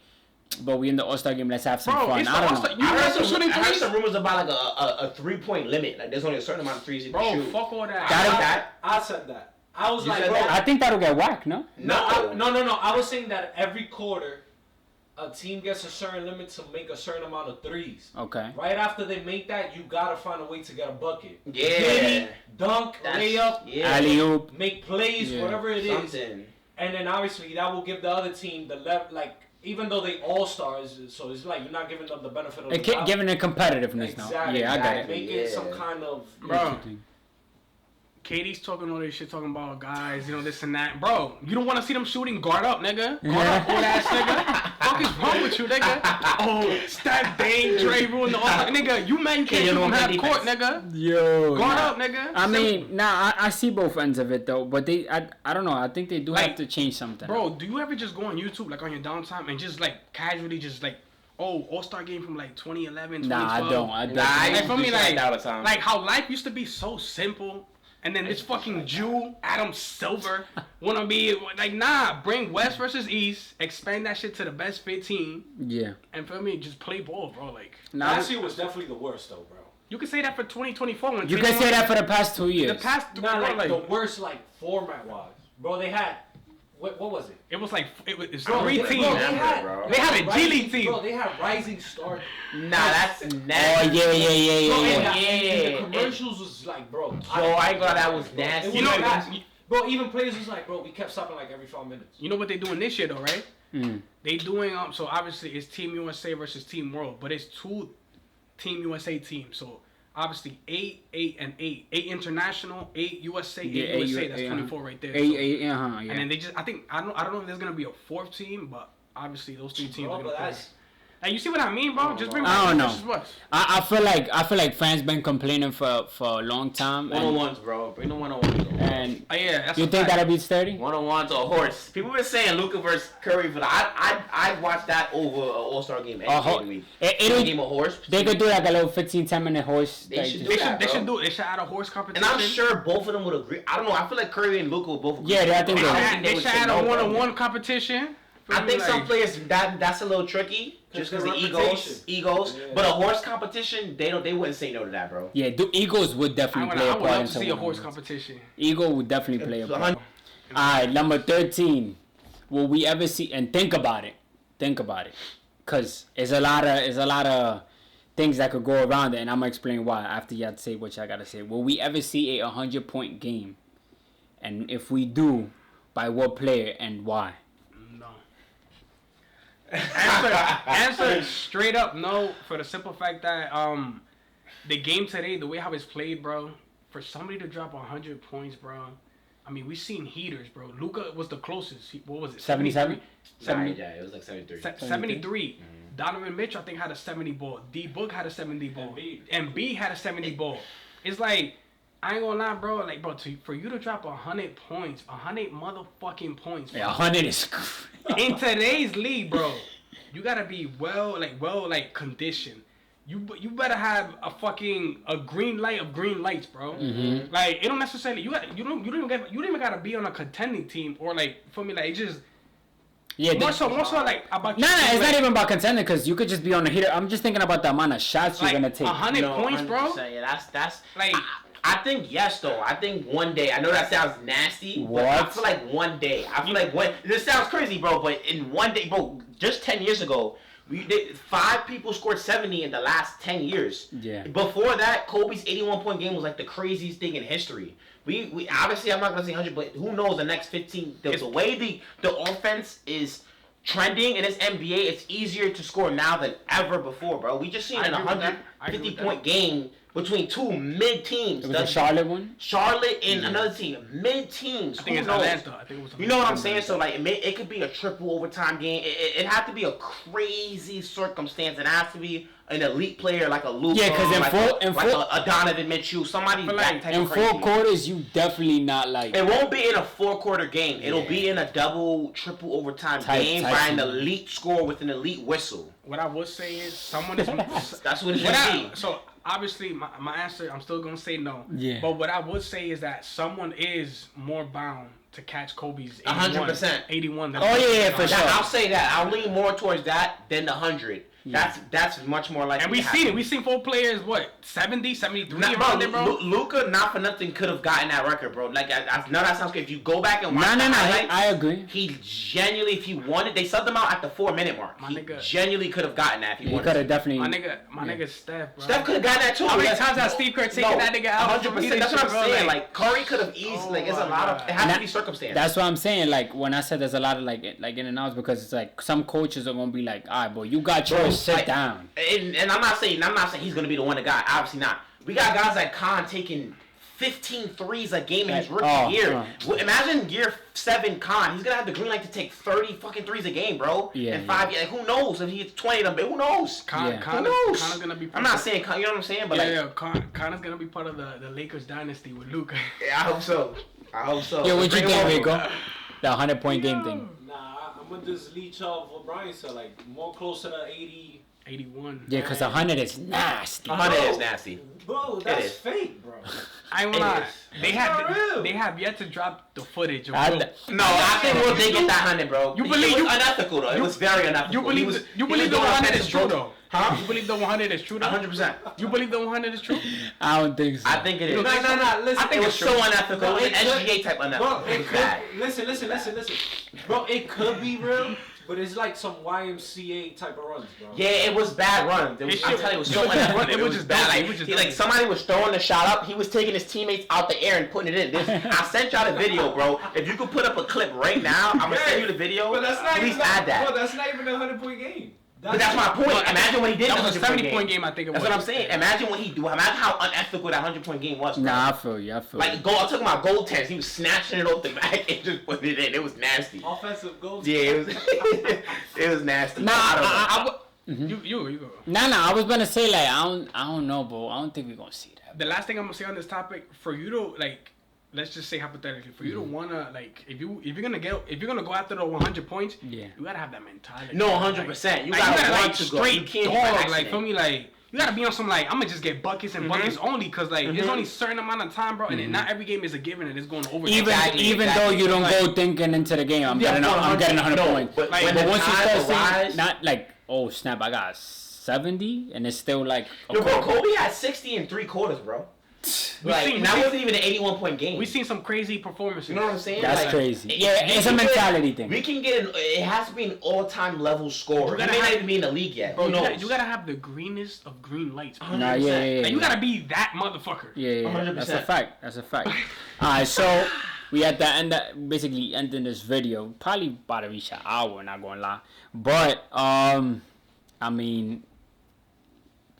but we in the All-Star game, let's have some fun. I don't know. I heard some rumors about like a 3-point limit. Like there's only a certain amount of threes you can shoot. Bro, fuck all that. I said that. I was like, bro. I think that'll get whacked, no? No. I was saying that every quarter, a team gets a certain limit to make a certain amount of threes. Okay. Right after they make that, you gotta find a way to get a bucket. Yeah. Giddy, dunk, layup, alley-oop, make plays, whatever it is. Something. And then obviously that will give the other team the left, like, even though they all stars, so it's like you're not giving them the benefit of the doubt. Giving it competitiveness now. Yeah, I got it. Make it some kind of bro. KD's talking all this shit, talking about guys, this and that. Bro, you don't want to see them shooting guard up, nigga. Guard up, old ass nigga. Fuck is wrong with you, nigga? Oh, Steph, Dame, Dre, ruin the all. Nigga, you men can't even have court, nigga. Yo. Guard up, nigga. I mean, I see both ends of it, though. But I don't know. I think they do have to change something. Bro, do you ever just go on YouTube, like, on your downtime and just, like, casually just, like, All-Star game from, like, 2011, 2012? Nah, I don't. Like, for me, like, how life used to be so simple. And then this fucking Jew, Adam Silver, wanna be like, nah, bring West versus East, expand that shit to the best fit team. Yeah. And for me, just play ball, bro. Like, last year was definitely the worst, though, bro. You can say that for 2024. You can say that for the past 2 years. The past, like the worst, like, format-wise. Bro, they had, what was it? It was 3 teams. Bro, they had a G League team. Bro, they had Rising Star. Nah, that's nasty. Oh, yeah. And the commercials was like, bro. I ain't gonna, that was nasty. Bro, even players was like, bro, we kept stopping like every 5 minutes. You know what they doing this year, though, right? They doing, so obviously it's Team USA versus Team World, but it's 2 Team USA teams. So obviously 8 and 8. 8 international, 8 USA, 8 USA. That's 24 right there. 8, yeah. And then they just, I don't know if there's gonna be a 4th team, but obviously those 3 teams are gonna play. Like, you see what I mean, bro? Just bring I don't know. I feel like fans been complaining for a long time. 1-on-1s, bro. Bring the 1-on-1s. And that's you think that'll beat 30? 1-on-1s or a horse. People were saying Luka versus Curry, but I'd watch that over an All-Star game any day of the week. Game a horse. They could do like a little 15-10 minute horse. They should do that, They should add a horse competition. And I'm sure both of them would agree. I don't know. I feel like Curry and Luka would both agree. Yeah, I think they should add a 1-on-1 competition. I think some players that's a little tricky just because the egos. Yeah. But a horse competition, they wouldn't say no to that, bro. Yeah, egos would definitely play a part. I would love to see a horse competition. Ego would definitely play a part. All right, number 13. Will we ever see? And think about it, cause it's a lot of things that could go around it, and I'm gonna explain why after y'all say what y'all gotta say. Will we ever see a 100-point game? And if we do, by what player and why? Answer straight up no, for the simple fact that the game today, the way how it's played, bro, for somebody to drop 100 points, bro. I mean, we seen heaters, bro. Luka was the closest. What was it? 77? 70? Yeah, it was like 73. 73. Donovan Mitchell, I think, had a 70 ball. D-Book had a 70 ball. And B had a 70 ball. It's like, I ain't gonna lie, bro. Like, bro, for you to drop 100 points, 100 motherfucking points. Yeah, 100 is in today's league, bro. You gotta be well conditioned. You better have a green light of green lights, bro. Mm-hmm. Like, it don't necessarily you don't even gotta be on a contending team or like for me, like, it just. Yeah, more so like about. Nah, it's not even about contending because you could just be on the heater. I'm just thinking about the amount of shots you're gonna take. 100 points, bro. Yeah, that's like. I think yes, though. I think one day. I know that sounds nasty, but I feel like one day. This sounds crazy, bro. But in one day, bro, just 10 years ago, 5 people scored 70 in the last 10 years. Yeah. Before that, Kobe's 81-point game was like the craziest thing in history. We obviously, I'm not gonna say 100, but who knows the next 15? The way the offense is trending in this NBA, it's easier to score now than ever before, bro. We just seen a 150-point game between two mid teams. It was the Charlotte one? Charlotte and another team. Mid teams. I think it's Atlanta. I think it was You know what I'm saying? So, like, it could be a triple overtime game. It had to be a crazy circumstance. It has to be an elite player like a Luka, a Donovan Mitchell, somebody that type in of crazy. 4 quarters, you definitely not like. It won't be in a 4-quarter game. It'll be in a double, triple overtime game by an elite score with an elite whistle. What I would say is someone is. That's what it should be. So obviously, my answer, I'm still gonna say no. Yeah. But what I would say is that someone is more bound to catch Kobe's 81. 100%. 81. Oh yeah, for sure. I'll say that. I'll lean more towards that than the 100. Yeah. That's much more likely. And we've seen it. We've seen 4 players, 70, 73 around there, bro. Luka, not for nothing, could have gotten that record, bro. Like, no, that sounds good. If you go back and watch I agree. He genuinely, if he wanted, they subbed him out at the 4-minute mark. He genuinely could have gotten that if he wanted. He could have definitely. My nigga Steph, bro. Steph could have gotten that too. How many times has Steve Kerr taken that nigga out? 100%. That's what I'm saying. Like, Curry could have easily. It's a lot of. It has to be circumstances. That's what I'm saying. Like, when I said there's a lot of like in and outs, because it's like some coaches are gonna be like, all right, boy, you got yours, sit down. And I'm not saying he's gonna be the one that got. Obviously not. We got guys like Khan taking 15 threes a game in his rookie year. Imagine year 7 Khan. He's gonna have the green light to take 30 fucking threes a game, bro. In 5 years. Like, who knows if he gets 20 of them? Who knows? Who knows? Khan is gonna be. I'm not saying Khan. You know what I'm saying? But Khan is gonna be part of the Lakers dynasty with Luka. Yeah, I hope so. Yeah, what you think, Rico? The 100-point game thing. Nah, I'm gonna just leech off what Brian said. Like, more closer to 80. 81. Yeah, because 100 is nasty. 100 is nasty. Bro, that's fake, bro. I ain't gonna lie. They have yet to drop the footage of I think we'll dig at that 100, bro. It was unethical, though. It was very unethical. You believe the 100 is true, though? Huh? You believe the 100 is true, though? 100%. You believe the 100 is true? I don't think so. I think it is. No. Listen, I think it was so unethical. No, it was SGA type unethical. Bro, it could. Listen. Bro, it could be real. But it's like some YMCA type of runs, bro. Yeah, it was bad runs. I'm telling you, it was so unethical. It was just bad. Like somebody was throwing the shot up, he was taking his teammates out the air and putting it in. I sent y'all the video, bro. If you could put up a clip right now, I'm gonna send you the video. But that's not please add that. Bro, that's not even a 100-point game. But that's my point. Imagine what he did. That was a 70-point game, I think it was. That's what I'm saying. Imagine what he do. Imagine how unethical that 100-point game was. Bro. Nah, I feel you. I'm talking about goal tents. He was snatching it off the back and just putting it in. It was nasty. Offensive goals. Yeah, it was. It was nasty. Nah, You go. Nah. I was gonna say like I don't know, bro. I don't think we're gonna see that. The last thing I'm gonna say on this topic, for you to like, let's just say hypothetically, for you to wanna like, if you're gonna go after the 100 points, you gotta have that mentality. No, 100%. You gotta want to go. You can't dog, like feel me, like you gotta be on some like I'm gonna just get buckets and buckets only, cause like there's only a certain amount of time, bro, and not every game is a given and it's going over. Even though you don't go thinking into the game, I'm getting 100 points. But once you start saying, not like, oh snap, I got 70, and it's still like. Yo, bro, Kobe had 60 in 3 quarters, bro. That wasn't even an 81-point game. We've seen some crazy performances. You know what I'm saying? That's crazy. It's a mentality thing. We can get it has to be an all-time level scorer. He may not even be in the league yet. Bro, you gotta have the greenest of green lights. Nah, yeah. Like, you gotta be that motherfucker. Yeah. 100%. That's a fact. Alright, so we at the end, basically ending this video. Probably about to reach an hour, not gonna lie. But I mean,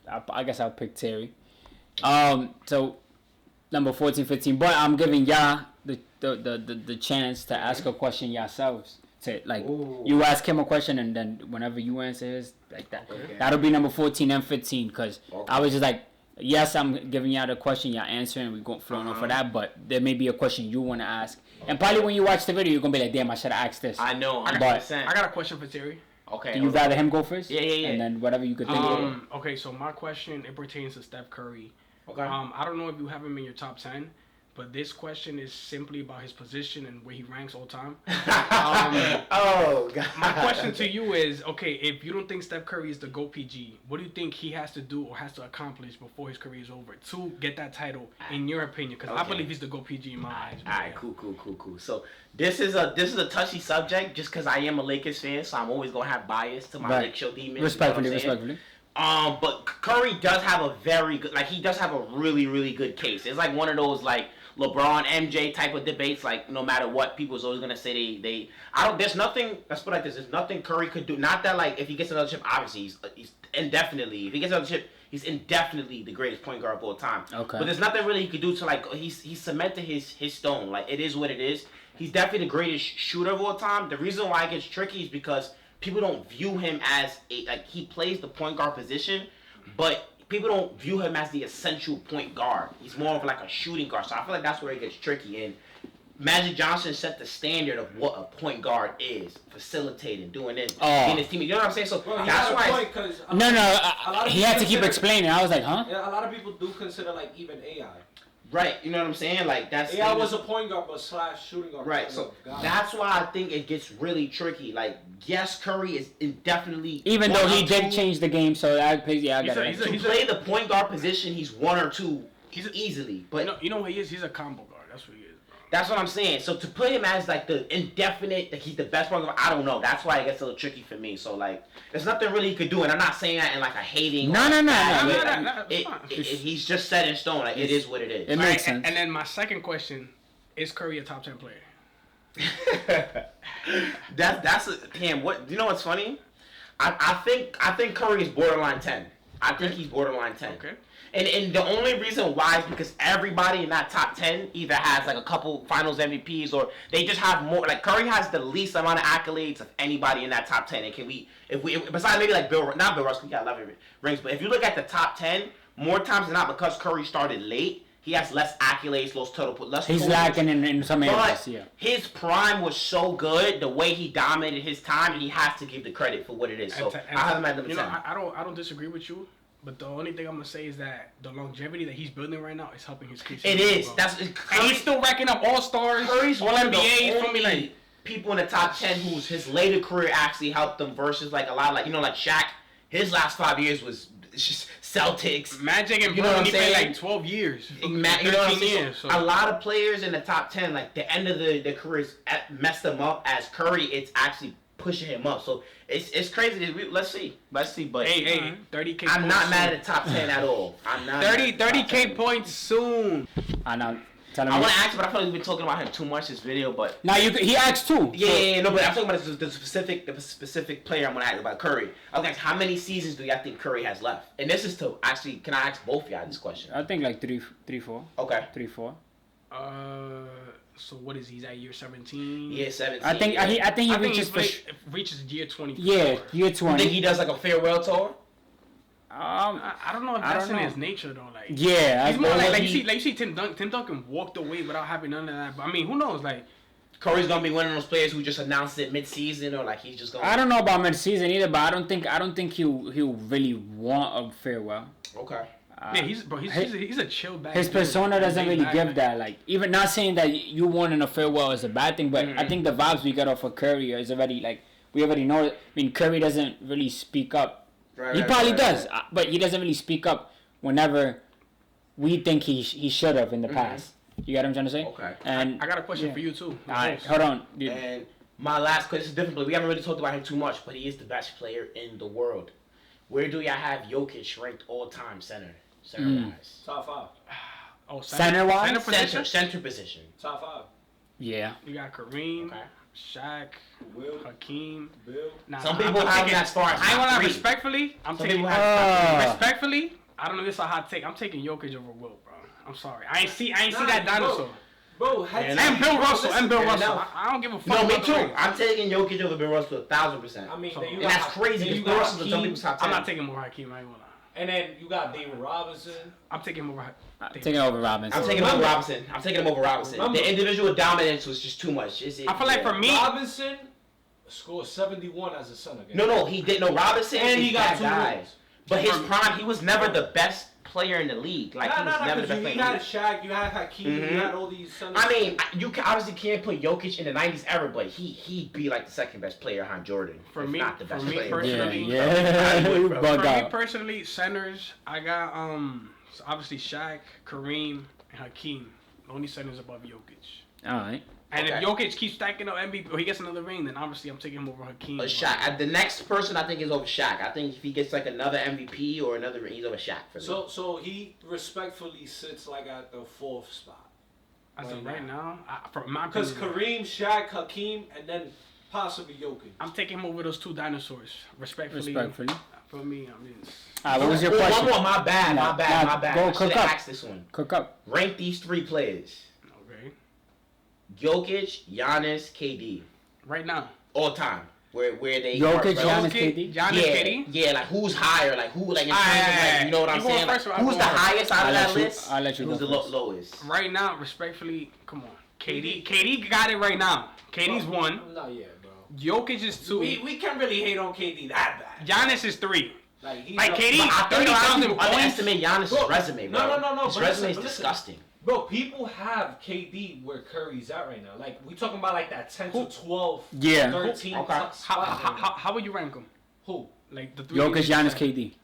I guess I'll pick Terry. So number 14, 15. But I'm giving y'all the chance to ask a question yourselves. To like you ask him a question and then whenever you answer his like that. Okay. That'll be number 14 and 15 because I was just like, yes, I'm giving y'all the question, y'all answering, we go flowing off for that. But there may be a question you want to ask, and probably when you watch the video, you're gonna be like, damn, I should have asked this. I know. 100%. But I got a question for Terry. Okay. Do you rather him go first? Yeah. And then whatever you could think of. Okay, so my question, it pertains to Steph Curry. Okay. I don't know if you have him in your top 10, but this question is simply about his position and where he ranks all time. Oh, God. My question to you is, okay, if you don't think Steph Curry is the GOAT PG, what do you think he has to do or has to accomplish before his career is over to get that title, in your opinion? Because I believe he's the GOAT PG in my eyes. All right, cool. So this is a touchy subject just because I am a Lakers fan, so I'm always going to have bias to my Lakers show demons. Respectfully. But Curry does have a very good, like he does have a really, really good case. It's like one of those like LeBron, MJ type of debates. Like no matter what, people's always gonna say there's nothing. Let's put it like this: there's nothing Curry could do. Not that like if he gets another chip, obviously he's indefinitely. If he gets another chip, He's indefinitely the greatest point guard of all time. Okay. But there's nothing really he could do to like he's cemented his stone. Like it is what it is. He's definitely the greatest shooter of all time. The reason why it gets tricky is because people don't view him as he plays the point guard position, but people don't view him as the essential point guard. He's more of like a shooting guard. So I feel like that's where it gets tricky. And Magic Johnson set the standard of what a point guard is, facilitating, doing this, being his team. You know what I'm saying? So that's why. He had to keep explaining. I was like, huh? Yeah, a lot of people do consider like even AI. Right, you know what I'm saying? Like that's AI was a point guard, but / shooting guard. Right, so that's why I think it gets really tricky. Like, yes, Curry is indefinitely even though he did change the game, so that plays. Yeah, I got it. To play the point guard position, he's 1 or 2 easily. But you know what he is? He's a combo guard. That's what he is. That's what I'm saying. So to put him as like the indefinite, like he's the best point guard, I don't know. That's why it gets a little tricky for me. So like, there's nothing really he could do, and I'm not saying that in like a hating. No. He's just set in stone. Like it is what it is. It makes sense. And then my second question: is Curry a top 10 player? What you know? What's funny? I think Curry is borderline 10. I think he's borderline 10. Okay. And the only reason why is because everybody in that top 10 either has like a couple Finals MVPs or they just have more. Like Curry has the least amount of accolades of anybody in that top 10. And if we besides maybe like not Bill Russell, he got 11 rings, but if you look at the top 10, more times than not, because Curry started late, he has less accolades, less. He's lacking in some areas. Yeah. His prime was so good, the way he dominated his time, he has to give the credit for what it is. So I have him at number 10. I don't disagree with you. But the only thing I'm gonna say is that the longevity that he's building right now is helping his case. It is. And he's still racking up all-stars, Curry's all one of the NBAs. only people in the top 10 whose his later career actually helped them versus like a lot like Shaq. His last 5 years was just Celtics, Magic, and Bron. He played like 12 years. You know what I'm saying? So a lot of players in the top 10, like the end of their careers, messed them up. As Curry, it's actually pushing him up. So it's crazy. Let's see. But hey, 30K. I'm not mad at the top 10 at all. I'm not 30K points soon. I know. I want to ask, but I feel like we've been talking about him too much this video. But now he asked too. Yeah, no, but I'm talking about the specific player I'm gonna ask about Curry. I was like, how many seasons do y'all think Curry has left? And this is to actually, can I ask both y'all this question? I think like 3, 4. Okay. 3, 4. So what is he at year 17? Yeah, 17. I think he reaches year 24. Yeah, year 20. You think he does like a farewell tour? I don't know if that's in his nature though. Like he's more like you see Tim Duncan walked away without having none of that. But I mean, who knows? Like Curry's gonna be one of those players who just announced it mid-season or like he's just gonna. I don't know about mid-season either, but I don't think he'll really want a farewell. Okay. Yeah, he's a chill bag. His persona doesn't really give that. Like, even not saying that you wanting a farewell is a bad thing, but I think the vibes we got off of Curry is already like we already know it. I mean, Curry doesn't really speak up. He probably does, but he doesn't really speak up whenever we think he should have in the past. You got what I'm trying to say? Okay. And I got a question for you too. All right, hold on. Dude. And my last question is different, but we haven't really talked about him too much. But he is the best player in the world. Where do y'all have Jokic ranked all-time center wise? Top 5. Oh, center wise? Center position. Top 5. Yeah. You got Kareem. Okay. Shaq, Will, Hakeem, Bill. Nah, some people have him as far as I ain't gonna lie, respectfully. Respectfully, I don't know if it's a hot take. I'm taking Jokic over Will, bro. I'm sorry. I ain't see that dinosaur. Bro, and Bill Russell. I don't give a fuck. No, me too. I'm taking Jokic over Bill Russell 1,000%. I mean, and that's crazy. You got Russell, some people's top 10. I'm not taking more Hakeem. I ain't gonna lie. And then you got David Robinson. I'm taking him over. I'm taking him over Robinson. I'm taking him over Robinson. The individual dominance was just too much. I feel like for me, Robinson scored 71 as a center. No, he did. No, Robinson and he got 2 guys. But his prime, he was never the best player in the league. Like he was never the best player. You had Shaq, you had Hakeem, you had all these centers. I mean, you obviously can't put Jokic in the '90s era, but he'd be like the second best player behind Jordan. For me, not the best player. Personally, for me personally, centers, I got so obviously Shaq, Kareem, and Hakeem. The only centers above Jokic. All right. And if Jokic keeps stacking up MVP or he gets another ring, then obviously I'm taking him over Hakeem. Shaq. The next person I think is over Shaq. I think if he gets like another MVP or another ring, he's over Shaq for me. So he respectfully sits like at the 4th spot. As of right now, because Kareem, Shaq, Hakeem, and then possibly Jokic. I'm taking him over those 2 dinosaurs, respectfully. For me, I mean. What was your question? One more. My bad. Go I cook should up. have asked this one. Cook up. Rank these 3 players. Okay. Jokic, Giannis, KD. Right now. All time. Where they Jokic, Giannis, KD? Giannis, KD? Yeah, like who's higher? Like who, like in terms of like, you know what I'm saying? Like, who's the highest out of that list? I'll let you Who's go the first. lowest? Right now, respectfully, come on. KD got it right now. KD's 1. Not yet, bro. Jokic is 2. We can't really hate on KD that bad. Giannis is 3. Like KD, I think 30,000 points. underestimate Giannis' resume, bro. No. His resume is disgusting. Bro, people have KD where Curry's at right now. Like, we talking about like that 10 to 12, Yeah. 13 Okay. spot. How would you rank them? Who? Like the 3. Jokic, Giannis, KD.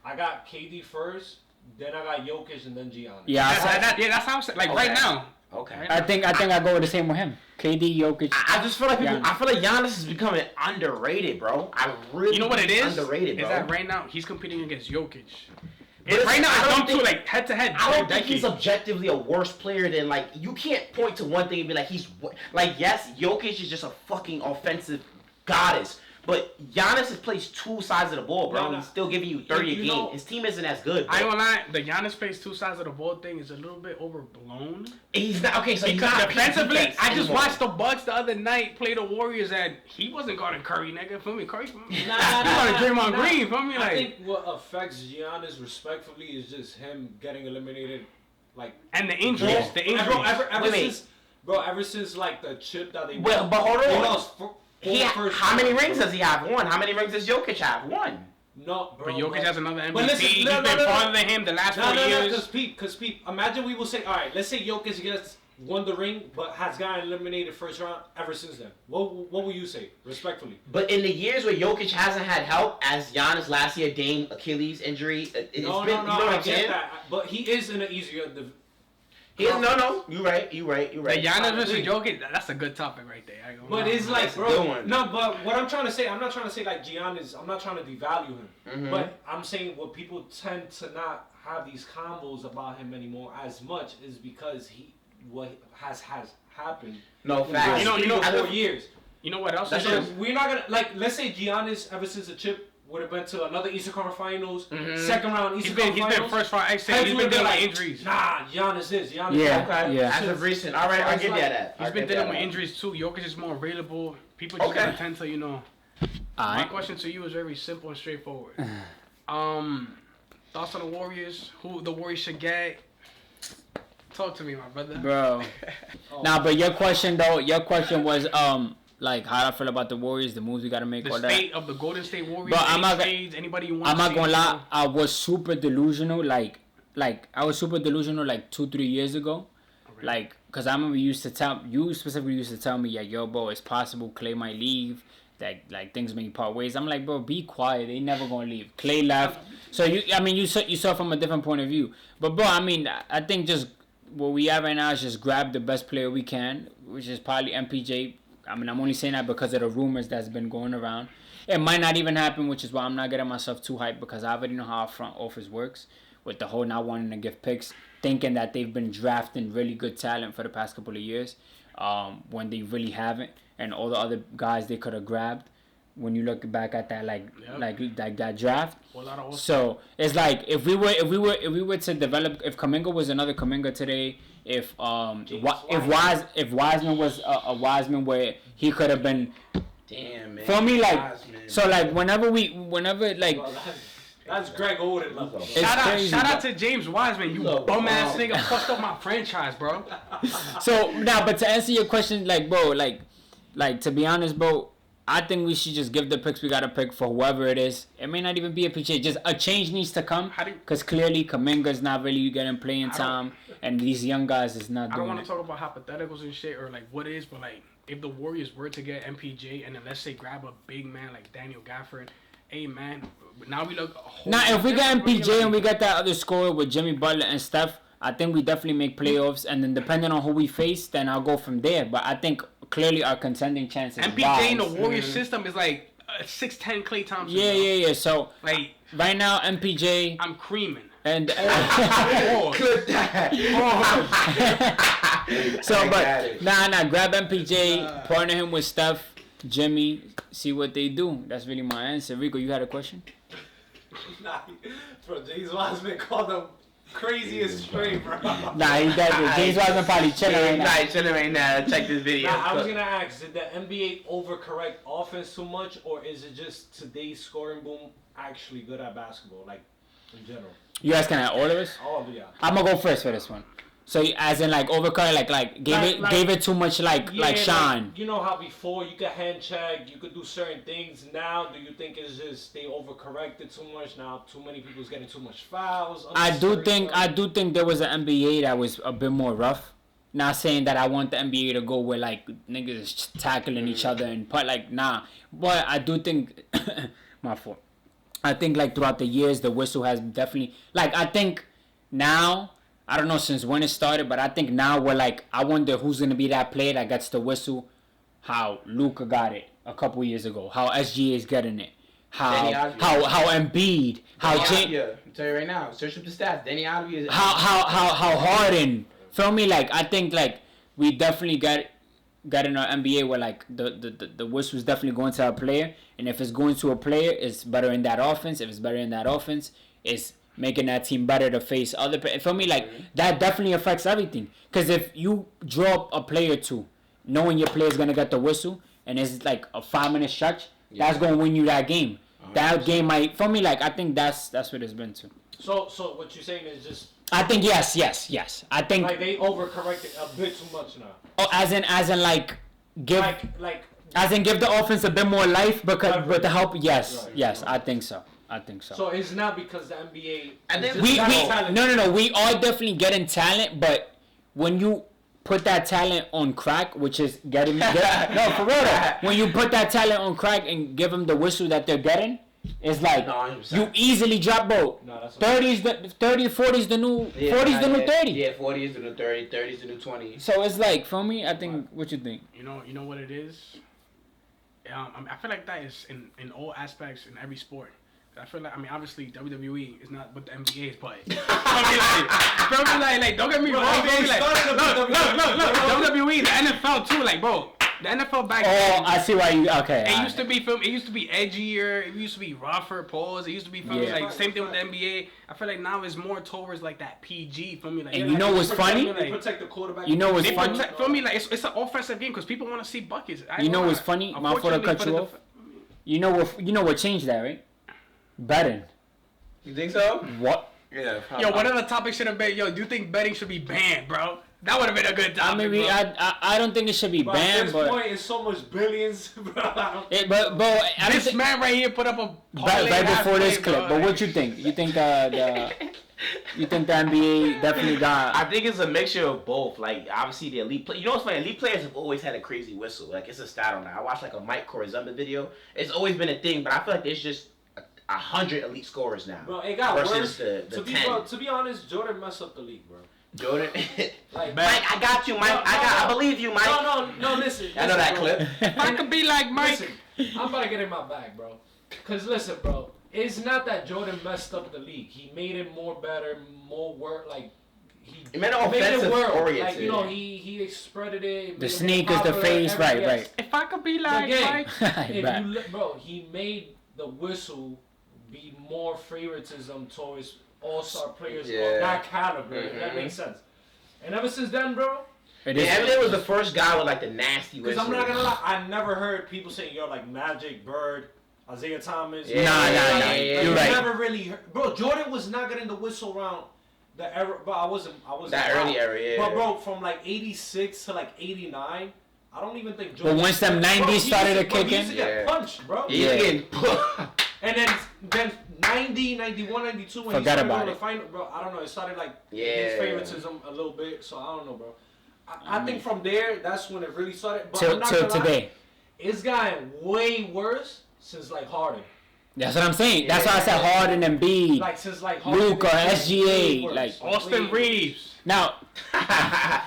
I got KD first, then I got Jokic, and then Giannis. Yeah, That's how I said. Like Okay. right now. Okay. I think I go with the same with him. KD, Jokic. I just feel like people. Giannis. I feel like Giannis is becoming underrated, bro. I really. You know what it is? Underrated, bro. Is that right now he's competing against Jokic. But Right now, I it's don't them two think- like head to head. I don't think he's objectively a worse player than like you can't point to one thing and be like like yes, Jokic is just a fucking offensive goddess. But Giannis plays 2 sides of the ball, bro. No. He's still giving you 30 a You game. know- His team isn't as good, bro. I ain't gonna lie, the Giannis plays 2 sides of the ball thing is a little bit overblown. He's not okay. So he's Because not defensively, defense I just anymore. watched the Bucks the other night play the Warriors, and he wasn't guarding Curry, nigga. Feel me, Curry? He guarding Draymond Green. Feel me, I like. think what affects Giannis respectfully is just him getting eliminated, like. And the injuries, Bro, the injuries. Bro, ever Wait. since like the chip that they But hold they on. lost How many rings does he have? 1. How many rings does Jokic have? 1. No, bro. But Jokic has another MVP. But listen, He's no, been no. farther than him the last 4 No, years. because Pete, imagine we will say, all right, let's say Jokic gets won the ring, but has gotten eliminated first round ever since then. What will you say, respectfully? But in the years where Jokic hasn't had help, as Giannis last year, Dame Achilles injury, it's been, you know what I I'm saying? get that. But he is in an easier. No, you're right. The Giannis versus Jokic, that's a good topic right there. I ain't gonna But lie. it's like, That's a good bro. one. No, but what I'm trying to say, I'm not trying to say like Giannis. I'm not trying to devalue him. Mhm. But I'm saying what people tend to not have these combos about him anymore as much is because what has happened. No in the facts. last You know, 3 to 4 years. You know what else? That's it is? true. We're not gonna like. Let's say Giannis ever since the chip would have been to another Eastern Conference Finals, Mhm. second round He's Eastern been Conference Finals. first round exit. Heads He's been would be dealing with like, injuries. Nah, Giannis is. Giannis Yeah, is. Okay. yeah. As of recent. All right, So I'll it's give you like- that. He's been dealing with injuries too. Jokic is more available. People just Okay. gonna tend to, My Alright. question to you is very simple and straightforward. Thoughts on the Warriors? Who the Warriors should get? Talk to me, my brother. Bro. Nah, but your question was like how I feel about the Warriors, the moves we gotta make, The all state that. of the Golden State Warriors. But I'm not trades, anybody you want. I'm to not see, gonna lie, I was super delusional, like I was super delusional like 2-3 years ago. Okay. Like, cause I remember you specifically used to tell me, yeah, yo, bro, it's possible Clay might leave. That like things may part ways. I'm like, bro, be quiet. They never gonna leave. Clay left, so you saw from a different point of view. But bro, I mean, I think just what we have right now is just grab the best player we can, which is probably MPJ. I mean, I'm only saying that because of the rumors that's been going around. It might not even happen, which is why I'm not getting myself too hyped because I already know how our front office works with the whole not wanting to give picks, thinking that they've been drafting really good talent for the past couple of years, when they really haven't, and all the other guys they could have grabbed. When you look back at that, like that draft, so it's like if we were to develop, if Kuminga was another Kuminga today, if Wiseman was a Wiseman where he could have been, damn man. for me, like Wiseman. so like whenever like. Bro, that's Greg Oden level. Shout out to James Wiseman, you Look, bum ass nigga, fucked up my franchise, bro. So now, but to answer your question, like bro, like to be honest, bro, I think we should just give the picks we gotta pick for whoever it is. It may not even be a PJ. Just a change needs to come because clearly Kuminga's not really getting playing time, and these young guys is not I don't doing want it. to talk about hypotheticals and shit or like what is, but like if the Warriors were to get MPJ and then let's say grab a big man like Daniel Gafford, hey man, now we look. Now if we got MPJ and we got that other scorer with Jimmy Butler and Steph, I think we definitely make playoffs. And then depending on who we face, then I'll go from there. But I think clearly our contending chances. MPJ in the Warriors system is like 6'10" Klay Thompson. Yeah. So like right now MPJ I'm creaming. and Clip that. so I got but it. nah grab MPJ, partner him with Steph, Jimmy, see what they do. That's really my answer. Rico, you had a question? Nah, bro, James Wiseman called them craziest straight, bro. Nah, he's dead. James Wiseman probably chilling right now. Nah, chilling right now. Check this video. Nah, I was gonna ask, did the NBA overcorrect offense too much, or is it just today's scoring boom actually good at basketball, like in general? You asking at all of us? Oh yeah. I'm gonna go first for this one. So as in like overcut, gave it too much like shine. Like, you know how before you could hand check, you could do certain things. Now, do you think it's just they overcorrected too much? Now, too many people's getting too much fouls. I do think there was an NBA that was a bit more rough. Not saying that I want the NBA to go where like niggas is tackling each other and put like nah, but I do think my fault. I think like throughout the years the whistle has definitely like I think now. I don't know since when it started, but I think now we're like, I wonder who's going to be that player that gets the whistle. How Luka got it a couple years ago. How SGA is getting it. How Embiid. How James. I'll tell you right now. Search up the stats. Danny Alvey is. How Harden. Feel me? Like I think like we definitely got in our NBA where like the whistle's definitely going to a player, and if it's going to a player, it's better in that offense. If it's better in that offense, it's making that team better to face other players. For me, like, that definitely affects everything. Because if you drop a play or two, knowing your player's going to get the whistle, and it's like a 5-minute stretch, that's going to win you that game. 100%. That game might... For me, like, I think that's what it's been to. So what you're saying is just... I think yes. I think... Like, they overcorrected a bit too much now. Oh, as in like, give... As in, give the offense a bit more life, because with the help... Yes, I think so. So it's not because the NBA. And then no. We are definitely getting talent, but when you put that talent on crack, which is no for real though, when you put that talent on crack and give them the whistle that they're getting, it's like you easily drop both. 40's the new 40's the new 30. Yeah, 40 is the new 30, 30 is the new 20. So it's like for me, I think. What you think? You know what it is. I feel like that is in all aspects in every sport. I feel like, obviously WWE is not what the NBA is, but like, don't get me wrong. Look, WWE, the NFL too, like, bro, the NFL back then. Oh, I see why you. Okay. It used to be It used to be edgier. It used to be rougher, pause. It used to be like same thing with the NBA. I feel like now it's more towards like that PG. For me, like. And you know what's funny? They protect the quarterback. You know what's funny? For me, like it's an offensive game because people want to see buckets. You know what's funny? My fault to cut you off. You know what changed that, right? Betting. You think so? What? Yeah. Yo, what other topic should have been? Yo, do you think betting should be banned, bro? That would have been a good topic. I don't think it should be banned, but at this point, it's so much billions, bro. This man right here put up a right before this clip. But what you think? You think you think the NBA definitely got? I think it's a mixture of both. Like obviously the elite play. You know what's funny? Elite players have always had a crazy whistle. Like it's a stat on that. I watched like a Mike Corazumba video. It's always been a thing, but I feel like there's just 100 elite scorers now. Bro, it got worse. The 10. To be honest, Jordan messed up the league, bro. Jordan, like, Mike, I got you, Mike. I believe you, Mike. No, listen. I know that clip. If I could be like Mike. Listen, I'm about to get in my bag, bro. Cause listen, bro, it's not that Jordan messed up the league. He made it more better, more work. Like he made it oriented. Like he spreaded it. The sneakers, the face, right. If I could be like Mike, he made the whistle be more favoritism towards all-star players of that caliber. Mm-hmm. That makes sense. And ever since then, bro. Eminem was the first guy with like the nasty whistle. Because I'm not gonna lie, I never heard people say, yo, like Magic, Bird, Isaiah Thomas. Nah. You're right. Never really heard. Bro, Jordan was not getting the whistle around the era, but I wasn't that early era, yeah. But bro, from like 86 to like 89, I don't even think Jordan. But once them 90s started to kick in, he used to get punched, bro. He used to get punched. And then 90, 91, 92 when he started going to the final, bro, I don't know, it started like his favoritism a little bit, so I don't know, bro. I think from there, that's when it really started. But till today. It's gotten way worse since like Harden. That's what I'm saying. That's why I said Harden and Embiid. Like since like Harden, Luka, SGA, like Austin Reeves. Now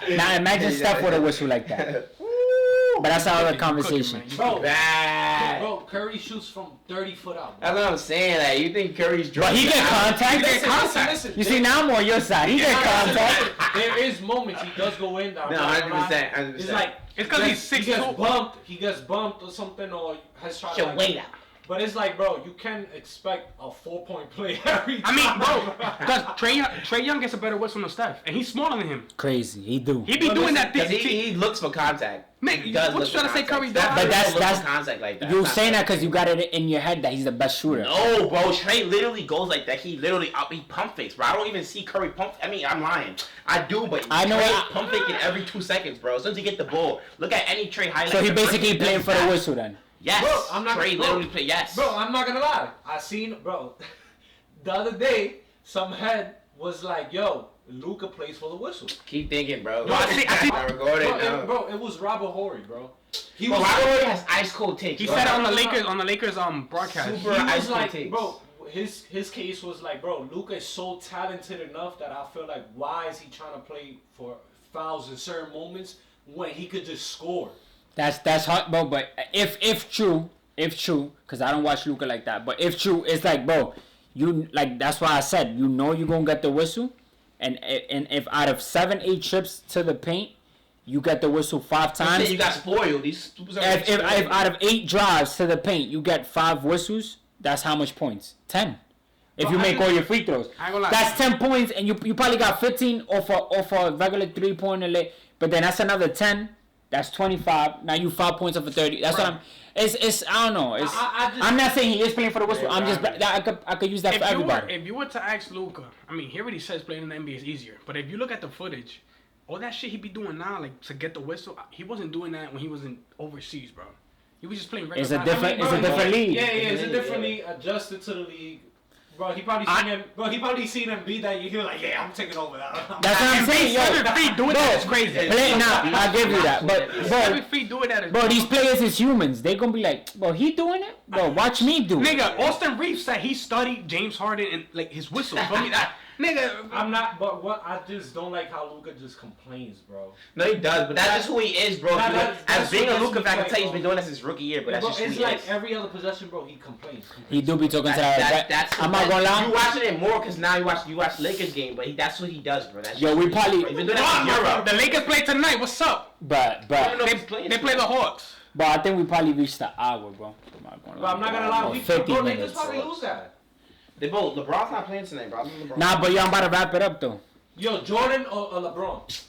imagine Steph with a whistle like that. But that's our other conversation. Bro, Curry shoots from 30 foot out. Bro. That's what I'm saying. Like, you think Curry's drunk? But he get contact. Listen, you see, now I'm on your side. He get contact. There is moments he does go in. No, 100%. It's like it's because he's 6'2". He gets bumped or something, or has tried to weight out. But it's like, bro, you can't expect a 4-point play every time. I mean, bro, because Trae Young gets a better whistle than Steph, and he's smaller than him. Crazy, he do. He be doing that thing. He looks for contact. Nigga, He does what look you trying to for say, Curry? contact. But that's Look for contact like that. You saying that because you got it in your head that he's the best shooter. No, bro. Trae literally goes like that. He literally he pump fakes, bro. I don't even see Curry pump. I mean, I'm lying. I do, but I know Trae pump faking every 2 seconds, bro. As soon as you get the ball, look at any Trae highlight. So he basically playing for the whistle then. Yes, Bro, I'm not, Trae literally play. Yes, Bro, I'm not gonna lie. I seen, bro, the other day, some head was like, yo, Luka plays for the whistle. Keep thinking, bro. No, I see. Bro, it was Robert Horry, bro. He was. Robert Horry has ice cold takes. He bro. said it on the Lakers broadcast. Super He ice was cold like, takes. bro, his case was like, bro, Luka is so talented enough that I feel like, why is he trying to play for fouls in certain moments when he could just score? That's hard, bro. But if true, because I don't watch Luka like that. But if true, it's like, bro, you like that's why I said you know you're gonna get the whistle, and if out of 7-8 trips to the paint, you get the whistle 5 times. You got spoiled. If out of 8 drives to the paint, you get 5 whistles. That's how much points? 10. If you make all your free throws, that's 10 points, and you probably got 15 off a regular 3-pointer late. But then that's another 10. That's 25. Now you 5 points off of 30. That's what I'm. It's I don't know. I'm not saying he is playing for the whistle. I'm just I could use that for everybody. If you were to ask Luka, I mean, he already says playing in the NBA is easier. But if you look at the footage, all that shit he be doing now, like to get the whistle, he wasn't doing that when he was in overseas, bro. He was just playing regular. It's a different league. Yeah, it's a different league. Adjusted to the league. Bro, he probably seen him beat that. He was like, yeah, I'm taking over that. That's what I'm saying, yo. 7 feet doing that is crazy. I'll give you that. But 7 feet doing that is bro, these players is humans. They gonna be like, bro, he doing it? Bro, watch me do it. Nigga, Austin Reeves said he studied James Harden and like his whistle. Feel me? Nigga, I'm not, but what I just don't like how Luka just complains, bro. No, he does, but that's just who he is, bro. As being a Luka fan, I can tell you he's been doing that since rookie year, but that's just who he is. It's like every other possession, bro, he complains. He do be talking to that. I'm not gonna lie. You watching it more because now you watch Lakers game, but that's what he does, bro. That's yo, we probably. He's been doing that since Europe. the Lakers play tonight. What's up? But They play the Hawks. But I think we probably reached the hour, bro. But I'm not gonna lie, 50 bro, minutes. Lakers probably lose that. They both. LeBron's not playing tonight, bro. Nah, but yo, I'm about to wrap it up though. Yo, Jordan or LeBron?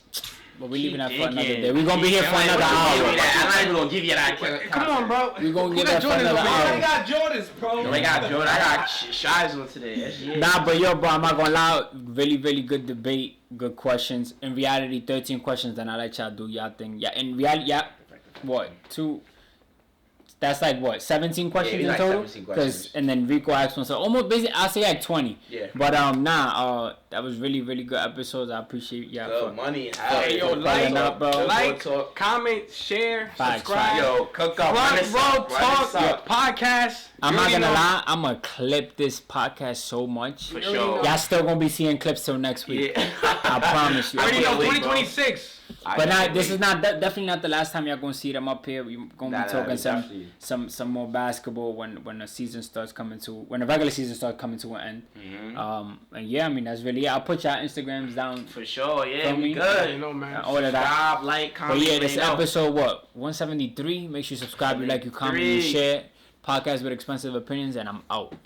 But we leaving that for another day. We gonna be here for another hour. I'm not even gonna give you that. Come on, bro. We gonna get that for another I hour. got Jordans, bro. I got Jordan. I got Shies on today. Nah, but yo, bro, I'm not gonna lie. Really, really good debate. Good questions. In reality, 13 questions. Then I let y'all do y'all thing. Yeah, in reality, yeah. What? 2. That's like what? 17 questions in total. Because and then Rico asked one, so almost basically I'll say like 20. Yeah. But that was really really good episodes. I appreciate y'all. Good money. Hey, yo, like, comment, share, subscribe. Yo, cook up. Front Row Talk podcast. I'm not gonna lie. I'm gonna clip this podcast so much. For sure. Y'all still gonna be seeing clips till next week. Yeah. I promise you. I already know 2026. But this is definitely not the last time y'all gonna see them up here. We're gonna be talking some more basketball when the season starts coming to when the regular season starts coming to an end. Mm-hmm. And yeah, I mean that's really it. I'll put y'all Instagrams down for sure. Yeah, we good. You know, man. All of that. Subscribe, like, comment. But yeah, this episode 173. Make sure you subscribe, you like, you comment, you share. Podcast with expensive opinions, and I'm out.